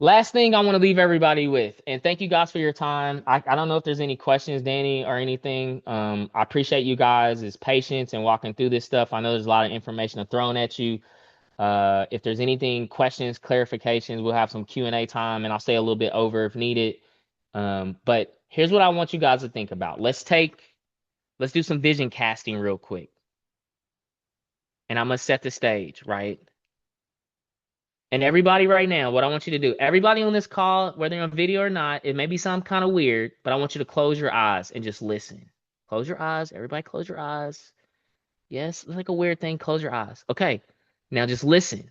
Last thing I want to leave everybody with, and thank you guys for your time. I don't know if there's any questions, Danny, or anything. I appreciate you guys' patience and walking through this stuff. I know there's a lot of information thrown at you. If there's anything, questions, clarifications, we'll have some Q&A time, and I'll stay a little bit over if needed. But here's what I want you guys to think about. Let's do some vision casting real quick. And I'm going to set the stage, right? And everybody right now, what I want you to do, everybody on this call, whether you're on video or not, it may be sound kind of weird, but I want you to close your eyes and just listen. Close your eyes. Everybody close your eyes. Yes, it's like a weird thing. Close your eyes. Okay. Now just listen.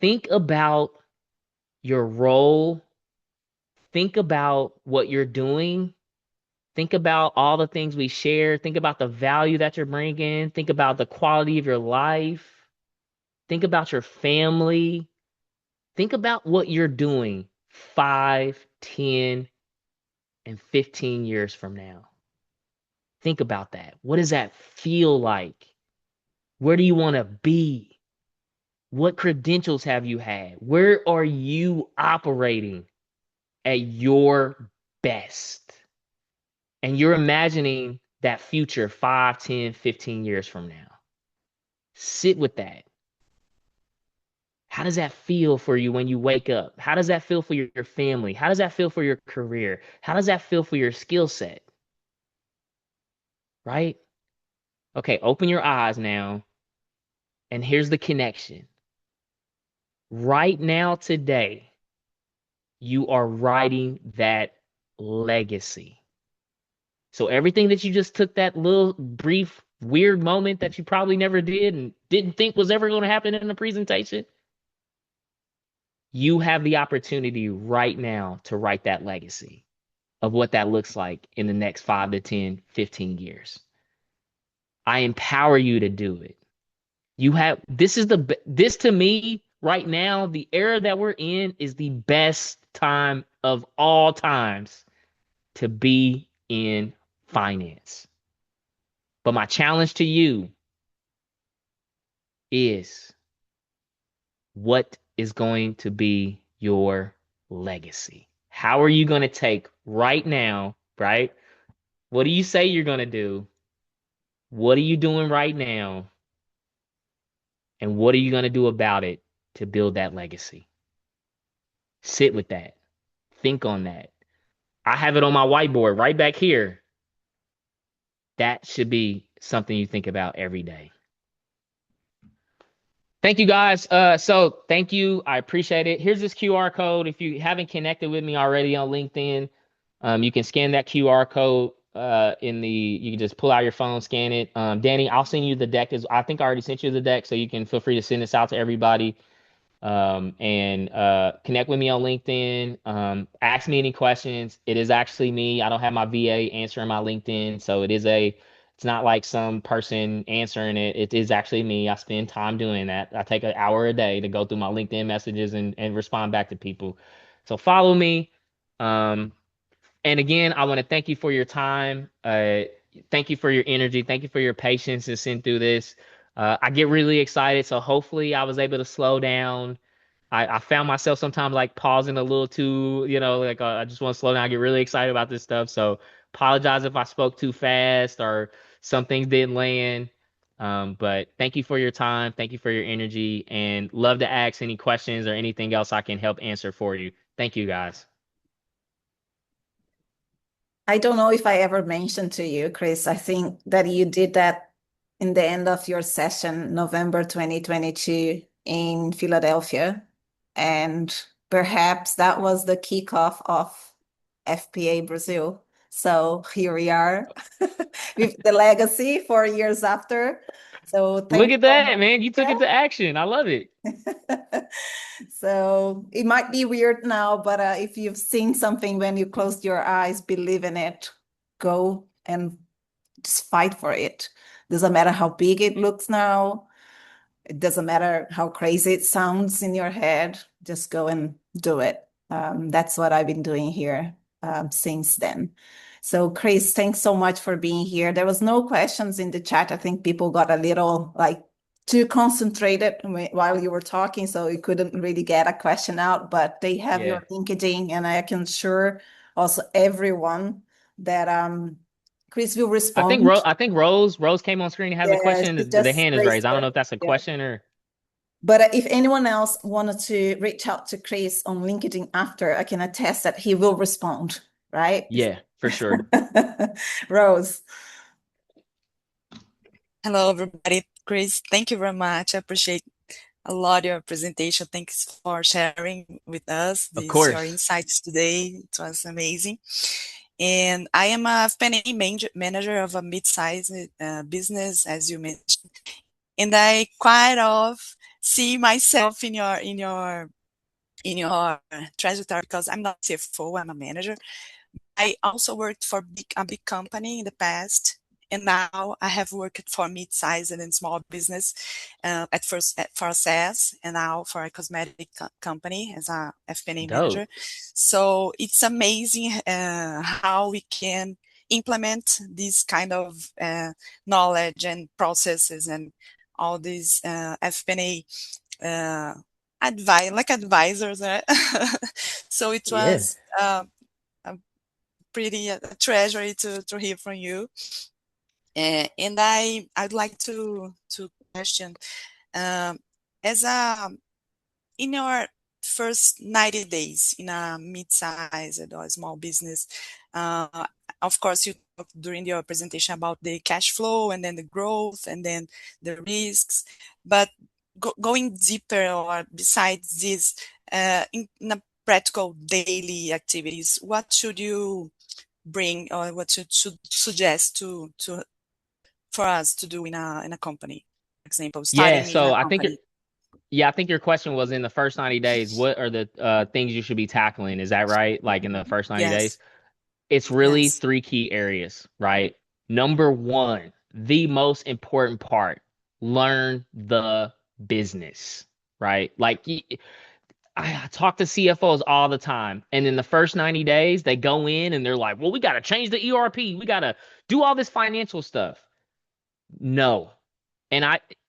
Think about your role. Think about what you're doing. Think about all the things we share. Think about the value that you're bringing. Think about the quality of your life. Think about your family. Think about what you're doing 5, 10, and 15 years from now. Think about that. What does that feel like? Where do you want to be? What credentials have you had? Where are you operating at your best? And you're imagining that future 5, 10, 15 years from now. Sit with that. How does that feel for you when you wake up? How does that feel for your family? How does that feel for your career? How does that feel for your skill set? Right? Okay, open your eyes now. And here's the connection. Right now, today, you are writing that legacy. So everything that you just took that little brief, weird moment that you probably never did and didn't think was ever going to happen in a presentation, you have the opportunity right now to write that legacy of what that looks like in the next 5 to 10, 15 years. I empower you to do it. You have, this to me right now, the era that we're in is the best time of all times to be in finance. But my challenge to you is, what is going to be your legacy? How are you going to take right now, right? What do you say you're going to do? What are you doing right now? And what are you going to do about it to build that legacy? Sit with that. Think on that. I have it on my whiteboard right back here. That should be something you think about every day. Thank you guys. So thank you. I appreciate it. Here's this QR code. If you haven't connected with me already on LinkedIn, you can scan that QR code you can just pull out your phone, scan it. Danny, I'll send you the deck. I think I already sent you the deck, so you can feel free to send this out to everybody. And connect with me on LinkedIn. Ask me any questions. It is actually me. I don't have my VA answering my LinkedIn, so it's not like some person answering it. It is actually me. I spend time doing that. I take an hour a day to go through my LinkedIn messages and respond back to people. So follow me. And again, I want to thank you for your time. Thank you for your energy. Thank you for your patience to send through this. I get really excited, so hopefully I was able to slow down. I found myself sometimes like pausing a little too, like I just want to slow down. I get really excited about this stuff. So apologize if I spoke too fast or some things didn't land. But thank you for your time. Thank you for your energy, and love to ask any questions or anything else I can help answer for you. Thank you, guys. I don't know if I ever mentioned to you, Chris, I think that you did that in the end of your session, November 2022 in Philadelphia. And perhaps that was the kickoff of FPA Brazil. So here we are with the legacy 4 years after. So Look thank at you that, man. You took it to action. I love it. So it might be weird now, but if you've seen something when you closed your eyes, believe in it, go and just fight for it. Doesn't matter how big it looks now. It doesn't matter how crazy it sounds in your head. Just go and do it. That's what I've been doing here since then. So, Chris, thanks so much for being here. There was no questions in the chat. I think people got a little like too concentrated while you were talking, so you couldn't really get a question out. But they have Yeah. your LinkedIn, and I can assure also everyone that Chris will respond. I think Rose came on screen and has a Yeah, question. she The just hand is raised raised. I don't know her. if that's a Yeah. question or But if anyone else wanted to reach out to Chris on LinkedIn after, I can attest that he will respond, right? yeah, for sure. Rose. Hello, everybody. Chris, thank you very much. I appreciate a lot your presentation. Thanks for sharing with us Of your course. insights today. It was amazing. And I am a FP&A manager of a mid-sized business, as you mentioned. And I quite often see myself in your trajectory, because I'm not CFO, I'm a manager. I also worked for a big company in the past, and now I have worked for mid-sized and small business, at first for a SaaS, and now for a cosmetic company as a FP&A Dope. manager. So it's amazing how we can implement this kind of knowledge and processes and all these FP&A advisors. So it Yeah. was pretty a treasury to hear from you. And I'd like to question, as a in your first 90 days in a mid-sized or small business, of course you talked during your presentation about the cash flow and then the growth and then the risks, but going deeper or besides this, in a practical daily activities, what should you bring, or what should suggest for us to do in a company? For example, Yeah. starting in So a I think company. I think your question was, in the first 90 days, what are the things you should be tackling? Is that right? Like in the first 90 days? Yes, It's really yes, three key areas, right? Number one, the most important part, learn the business, right? Like I talk to CFOs all the time, and in the first 90 days, they go in and they're like, well, we got to change the ERP. We got to do all this financial stuff. No. And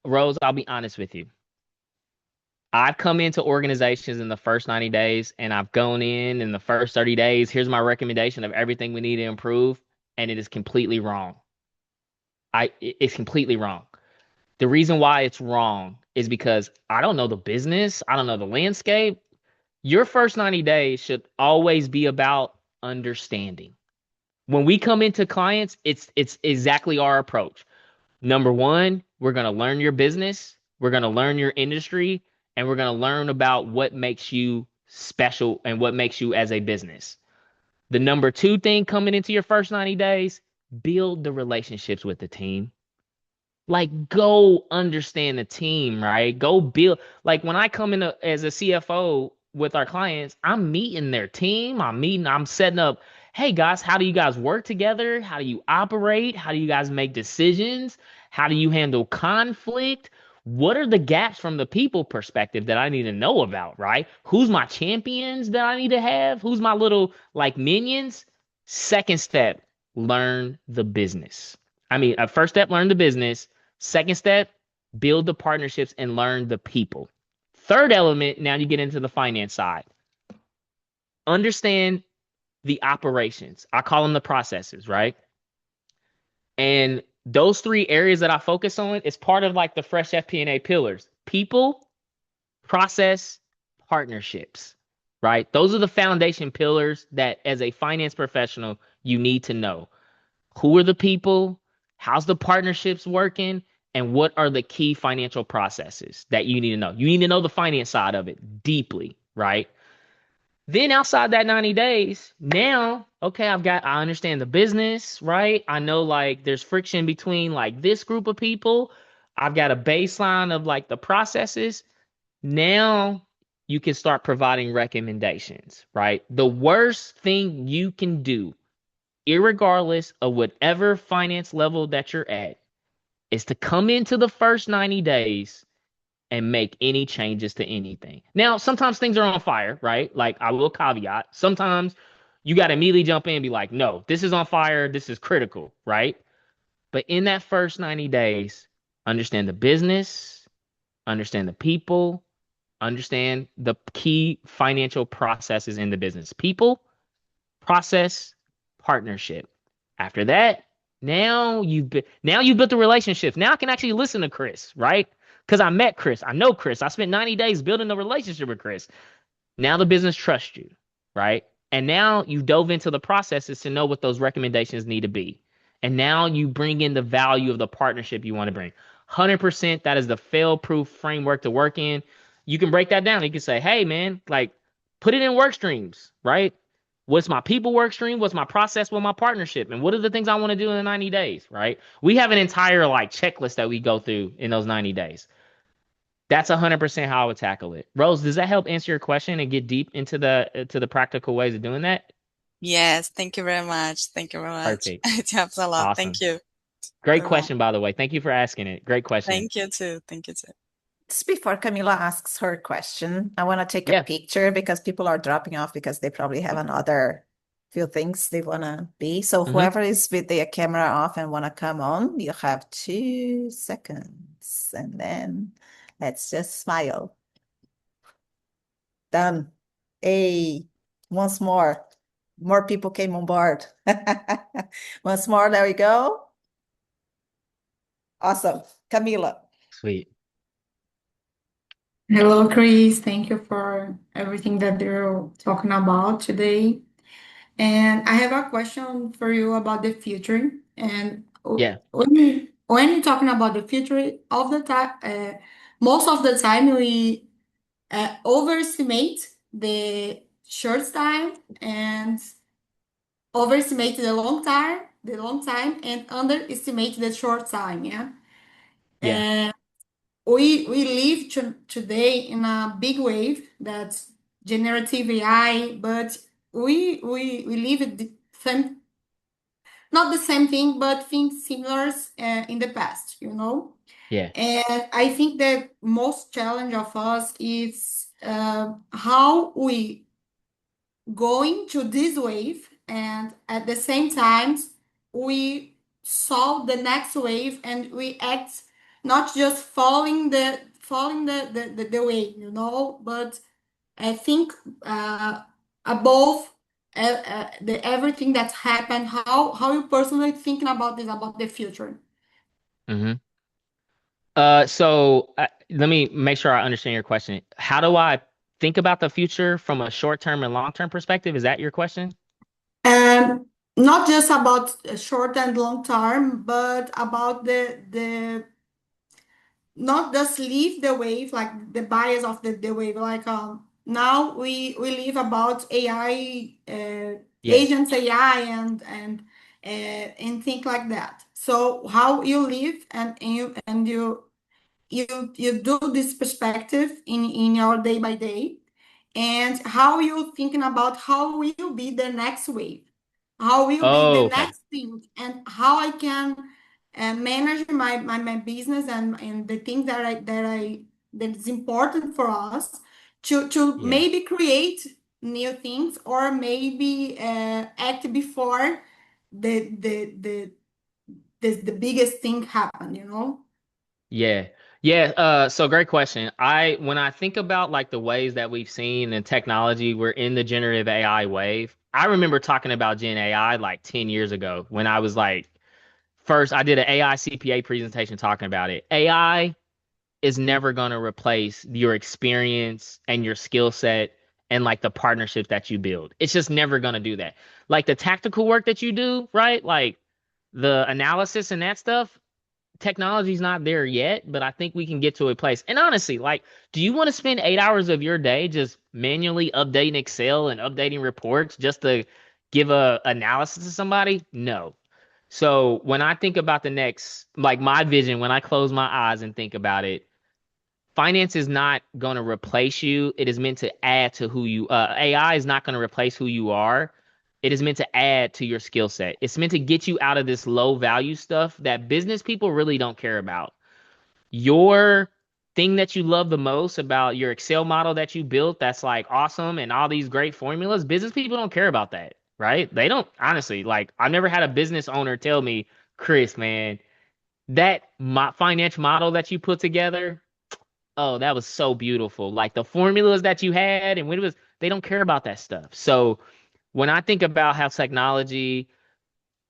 Rose, I'll be honest with you. I've come into organizations in the first 90 days, and I've gone in the first 30 days. Here's my recommendation of everything we need to improve. And it is completely wrong. It's completely wrong. The reason why it's wrong is because I don't know the business. I don't know the landscape. Your first 90 days should always be about understanding. When we come into clients, it's exactly our approach. Number one, we're going to learn your business, we're going to learn your industry, and we're going to learn about what makes you special and what makes you as a business. The number two thing coming into your first 90 days, build the relationships with the team. Like, go understand the team, right? Go build. Like, when I come in as a CFO with our clients, I'm meeting their team. I'm setting up, hey guys, how do you guys work together? How do you operate? How do you guys make decisions? How do you handle conflict? What are the gaps from the people perspective that I need to know about, right? Who's my champions that I need to have? Who's my little like minions? Second step, learn the business. First step, learn the business. Second step, build the partnerships and learn the people. Third element, now you get into the finance side. Understand the operations. I call them the processes, right? And those three areas that I focus on is part of like the Fresh FP&A pillars: people, process, partnerships, right? Those are the foundation pillars that as a finance professional, you need to know. Who are the people? How's the partnerships working? And what are the key financial processes that you need to know? You need to know the finance side of it deeply, right? Then outside that 90 days, now, okay, I understand the business, right? I know like there's friction between like this group of people. I've got a baseline of like the processes. Now you can start providing recommendations, right? The worst thing you can do, irregardless of whatever finance level that you're at, is to come into the first 90 days and make any changes to anything. Now, sometimes things are on fire, right? Like, I will caveat. Sometimes you got to immediately jump in and be like, no, this is on fire. This is critical, right? But in that first 90 days, understand the business, understand the people, understand the key financial processes in the business: people, process, partnership. After that, now you've built a relationship. Now I can actually listen to Chris, right? Because I met Chris. I know Chris. I spent 90 days building a relationship with Chris. Now the business trusts you, right? And now you dove into the processes to know what those recommendations need to be. And now you bring in the value of the partnership you want to bring. 100%, that is the fail-proof framework to work in. You can break that down. You can say, hey, man, like, put it in work streams, right? What's my people work stream? What's my process with my partnership? And what are the things I want to do in the 90 days, right? We have an entire like checklist that we go through in those 90 days. That's 100% how I would tackle it. Rose, does that help answer your question and get deep into the practical ways of doing that? Yes, thank you very much. Thank you very much. Perfect. It helps a lot. Thank Awesome. you. Great Very much. question, by the way. Thank you for asking it. Great question. Thank you too. Thank you too. Just before Camila asks her question, I want to take a Yeah. picture because people are dropping off because they probably have another few things they want to be. So Mm-hmm. whoever is with their camera off and want to come on, you have 2 seconds. And then let's just smile. Done. Hey, once more. More people came on board. Once more, there we go. Awesome. Camila. Sweet. Hello, Chris. Thank you for everything that you're talking about today. And I have a question for you about the future. And Yeah. when you're talking about the future, of the time, most of the time we overestimate the short time and overestimate the long time, and underestimate the short time. Yeah. Yeah. And we live today in a big wave that's generative AI, but we live at the same, not the same thing, but things similar in the past, you know. Yeah. And I think that most challenge of us is how we going to this wave, and at the same time we solve the next wave, and we act not just following the wave, you know, but I think above the everything that's happened, how you personally thinking about this, about the future. Mm-hmm. So let me make sure I understand your question. How do I think about the future from a short-term and long-term perspective? Is that your question? And not just about short and long term, but about the not just leave the wave, like the bias of the wave. Like now we live about AI, Yes. agents AI, and think like that. So how you live, and you do this perspective in your day by day, and how you thinking about how will be the next wave, how will be Oh, the okay. next thing, and how I can manage my business, and the things that is important for us to Yeah. maybe create new things, or maybe act before the the the the biggest thing happen, you know. Yeah. Yeah. So great question. When I think about like the ways that we've seen in technology, we're in the generative AI wave. I remember talking about Gen AI like 10 years ago when I was like, first, I did an AI CPA presentation talking about it. AI is never going to replace your experience and your skill set and like the partnerships that you build. It's just never going to do that. Like the tactical work that you do, right? Like the analysis and that stuff, technology's not there yet, but I think we can get to a place. And honestly, like, do you want to spend 8 hours of your day just manually updating Excel and updating reports just to give a analysis to somebody? No. So when I think about the next, like my vision, when I close my eyes and think about it, finance is not going to replace you. It is meant to add to who you, AI is not going to replace who you are. It is meant to add to your skill set. It's meant to get you out of this low value stuff that business people really don't care about. Your thing that you love the most about your Excel model that you built, that's like awesome and all these great formulas, business people don't care about that, right? They don't, honestly. Like, I've never had a business owner tell me, Chris, man, that financial model that you put together, oh, that was so beautiful. Like the formulas that you had and when it was, they don't care about that stuff. So when I think about how technology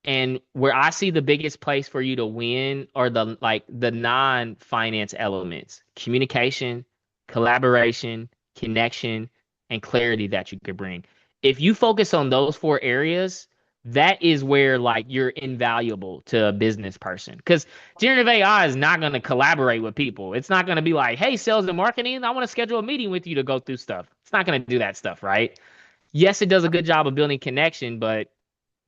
and where I see the biggest place for you to win are the non-finance elements, communication, collaboration, connection, and clarity that you could bring. If you focus on those four areas, that is where like you're invaluable to a business person. Because generative AI is not going to collaborate with people. It's not going to be like, hey, sales and marketing, I want to schedule a meeting with you to go through stuff. It's not going to do that stuff, right? yes, it does a good job of building connection, but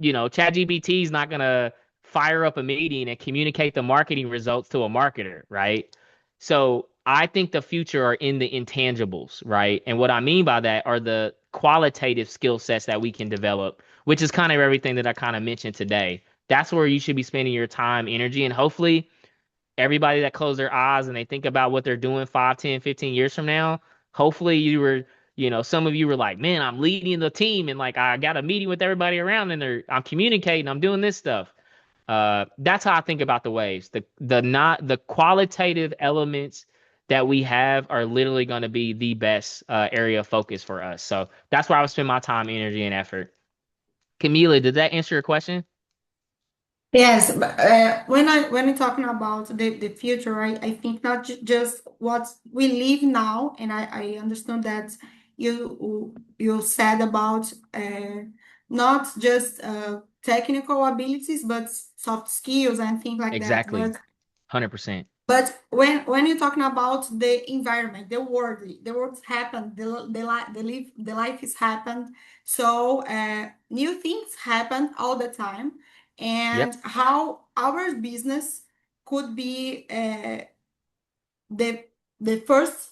ChatGPT is not gonna fire up a meeting and communicate the marketing results to a marketer, right? So I think the future are in the intangibles, right? And what I mean by that are the qualitative skill sets that we can develop, which is kind of everything that I kind of mentioned today. That's where you should be spending your time, energy, and hopefully everybody that close their eyes and they think about what they're doing 5, 10, 15 years from now, hopefully some of you were like, man, I'm leading the team and like I got a meeting with everybody around and I'm communicating, I'm doing this stuff. That's how I think about the waves. The qualitative elements that we have are literally going to be the best area of focus for us. So that's where I would spend my time, energy, and effort. Camila, did that answer your question? Yes, but when we're talking about the future, I think not just what we live now, and I understand that you said about not just technical abilities, but soft skills and things like that. Exactly. 100%. But when you're talking about the environment, the world's happened, the life is happened. So new things happen all the time, and Yep. how our business could be the the first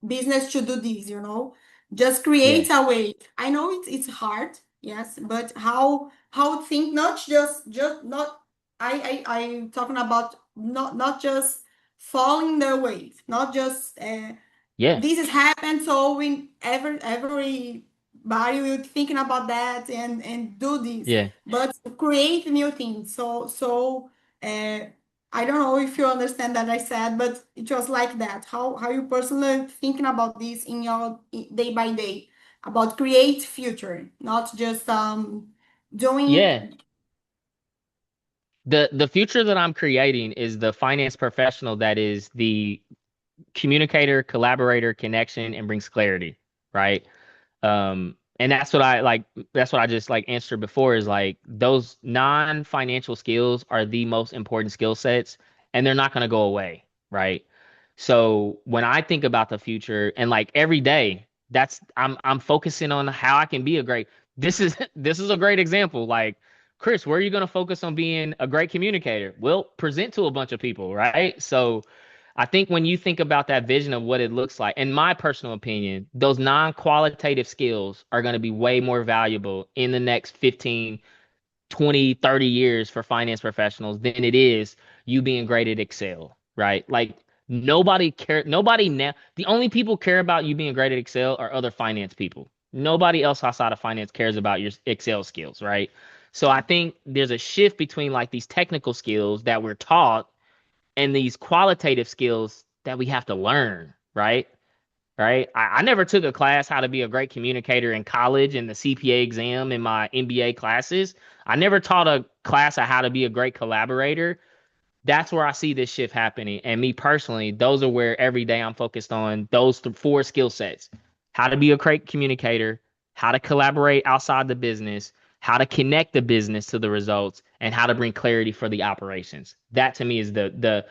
business to do this, just Yeah. create a way. I know it's hard, yes, but how think not just not I'm talking about not just following the wave, not just Yeah. this has happened, so we everybody will thinking about that and do this, Yeah. but create new things. Uh, I don't know if you understand that I said, but it was like that. How you personally thinking about this in your day by day about create future, not just Yeah. doing. The future that I'm creating is the finance professional that is the communicator, collaborator, connection, and brings clarity, right? And that's what I just like answered before is like those non-financial skills are the most important skill sets and they're not going to go away, right? So when I think about the future and like every day, I'm focusing on how I can be a great this is a great example. Like, Chris, where are you going to focus on being a great communicator? Well, present to a bunch of people, right? So I think when you think about that vision of what it looks like, in my personal opinion, those non-qualitative skills are going to be way more valuable in the next 15, 20, 30 years for finance professionals than it is you being great at Excel, right? Like nobody now, the only people care about you being great at Excel are other finance people. Nobody else outside of finance cares about your Excel skills, right? So I think there's a shift between like these technical skills that we're taught and these qualitative skills that we have to learn, right? Right. I never took a class how to be a great communicator in college and the CPA exam in my MBA classes. I never taught a class on how to be a great collaborator. That's where I see this shift happening. And me personally, those are where every day I'm focused on those four skill sets: how to be a great communicator, how to collaborate outside the business, how to connect the business to the results, and how to bring clarity for the operations. That to me is the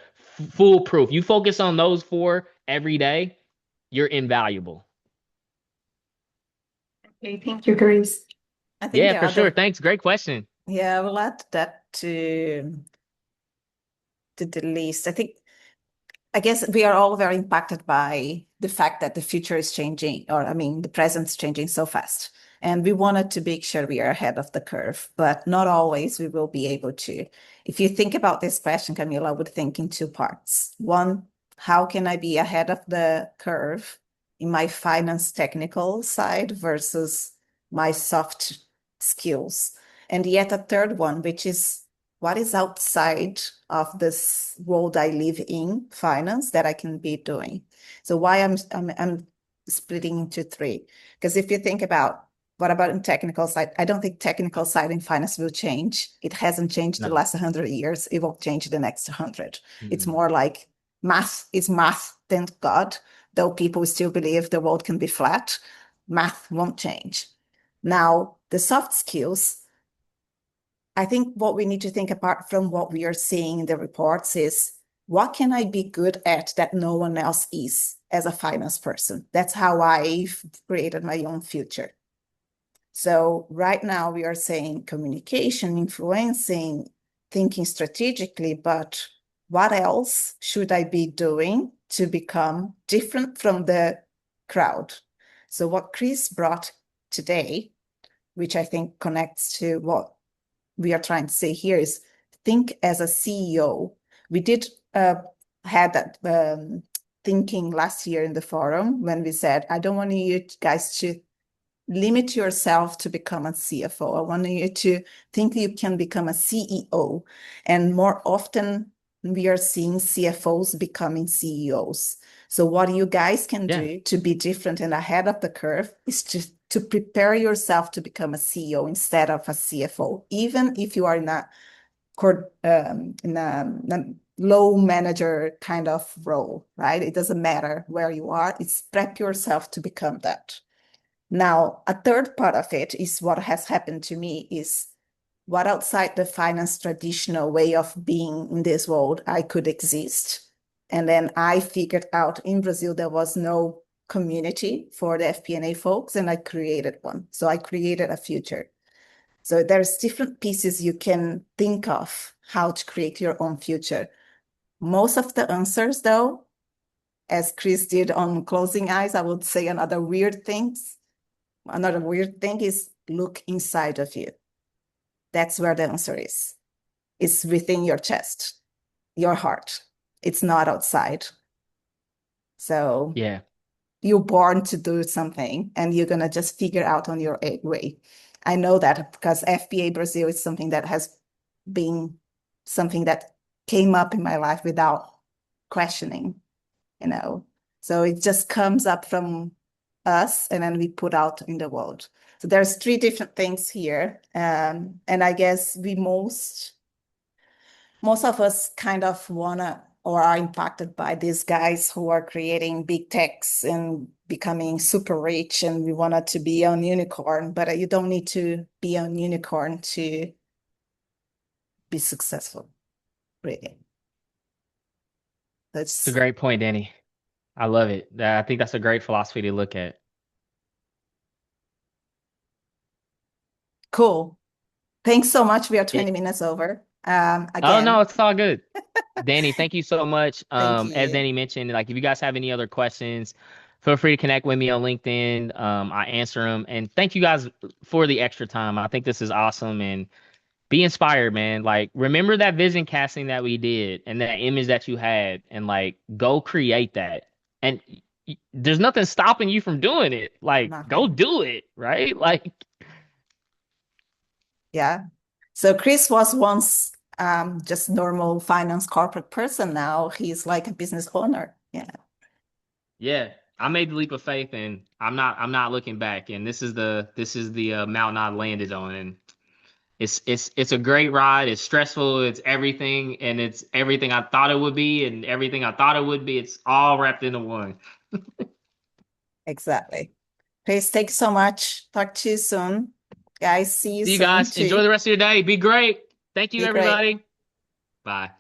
foolproof. You focus on those four every day, you're invaluable. Okay, thank you, Chris. I think Yeah, the for sure. other, Thanks. Great question. yeah, I will add that to the list. I guess we are all very impacted by the fact that the future is changing, or I mean, the present's changing so fast. And we wanted to make sure we are ahead of the curve, but not always we will be able to. If you think about this question, Camila, I would think in two parts. One, how can I be ahead of the curve in my finance technical side versus my soft skills? And yet a third one, which is what is outside of this world I live in, finance, that I can be doing. So why I'm splitting into three. Because if you think about what about in technical side, I don't think technical side in finance will change. It hasn't changed the No. last 100 years. It won't change the next 100. It's Mm-mm. more like math is math, thank God. Though people still believe the world can be flat, math won't change. Now, the soft skills, I think what we need to think apart from what we are seeing in the reports is what can I be good at that no one else is as a finance person? That's how I've created my own future. So right now we are saying communication, influencing, thinking strategically, but what else should I be doing to become different from the crowd? So what Chris brought today, which I think connects to what we are trying to say here, is think as a CEO. We did had that thinking last year in the forum when we said, I don't want you guys to limit yourself to become a CFO. I want you to think you can become a CEO. And more often, we are seeing CFOs becoming CEOs. So what you guys can do to be different and ahead of the curve is just to prepare yourself to become a CEO instead of a CFO, even if you are in a low manager kind of role, right? It doesn't matter where you are. It's prep yourself to become that. Now, a third part of it is what has happened to me is what outside the finance traditional way of being in this world I could exist. And then I figured out in Brazil there was no community for the FP&A folks, and I created one. So I created a future. So there's different pieces you can think of how to create your own future. Most of the answers, though, as Chris did on Closing Eyes, I would say another weird thing is look inside of you. That's where the answer is. It's within your chest, your heart. It's not outside. So you're born to do something and you're going to just figure out on your own way. I know that because FBA Brazil is something that has been something that came up in my life without questioning, So it just comes up from us and then we put out in the world. So there's 3 different things here. And I guess most of us kind of wanna or are impacted by these guys who are creating big techs and becoming super rich, and we wanted to be a unicorn, but you don't need to be a unicorn to be successful, really. It's a great point, Danny. I love it. I think that's a great philosophy to look at. Cool. Thanks so much. We are 20 minutes over. Again. Oh, no, it's all good. Danny, thank you so much. Thank you. As Danny mentioned, like if you guys have any other questions, feel free to connect with me on LinkedIn. I answer them. And thank you guys for the extra time. I think this is awesome. And be inspired, man. Like, remember that vision casting that we did and that image that you had, and like, go create that. And there's nothing stopping you from doing it. Like, go do it, right? Like, yeah. So Chris was once just normal finance corporate person. Now he's like a business owner. Yeah. I made the leap of faith, and I'm not looking back. And this is the mountain I landed on, and it's a great ride. It's stressful. It's everything, and it's everything I thought it would be, and everything I thought it would be. It's all wrapped into one. Exactly. Chris, thanks so much. Talk to you soon, guys. See you soon. See you guys. Too. Enjoy the rest of your day. Be great. Thank you, Be everybody. great. Bye.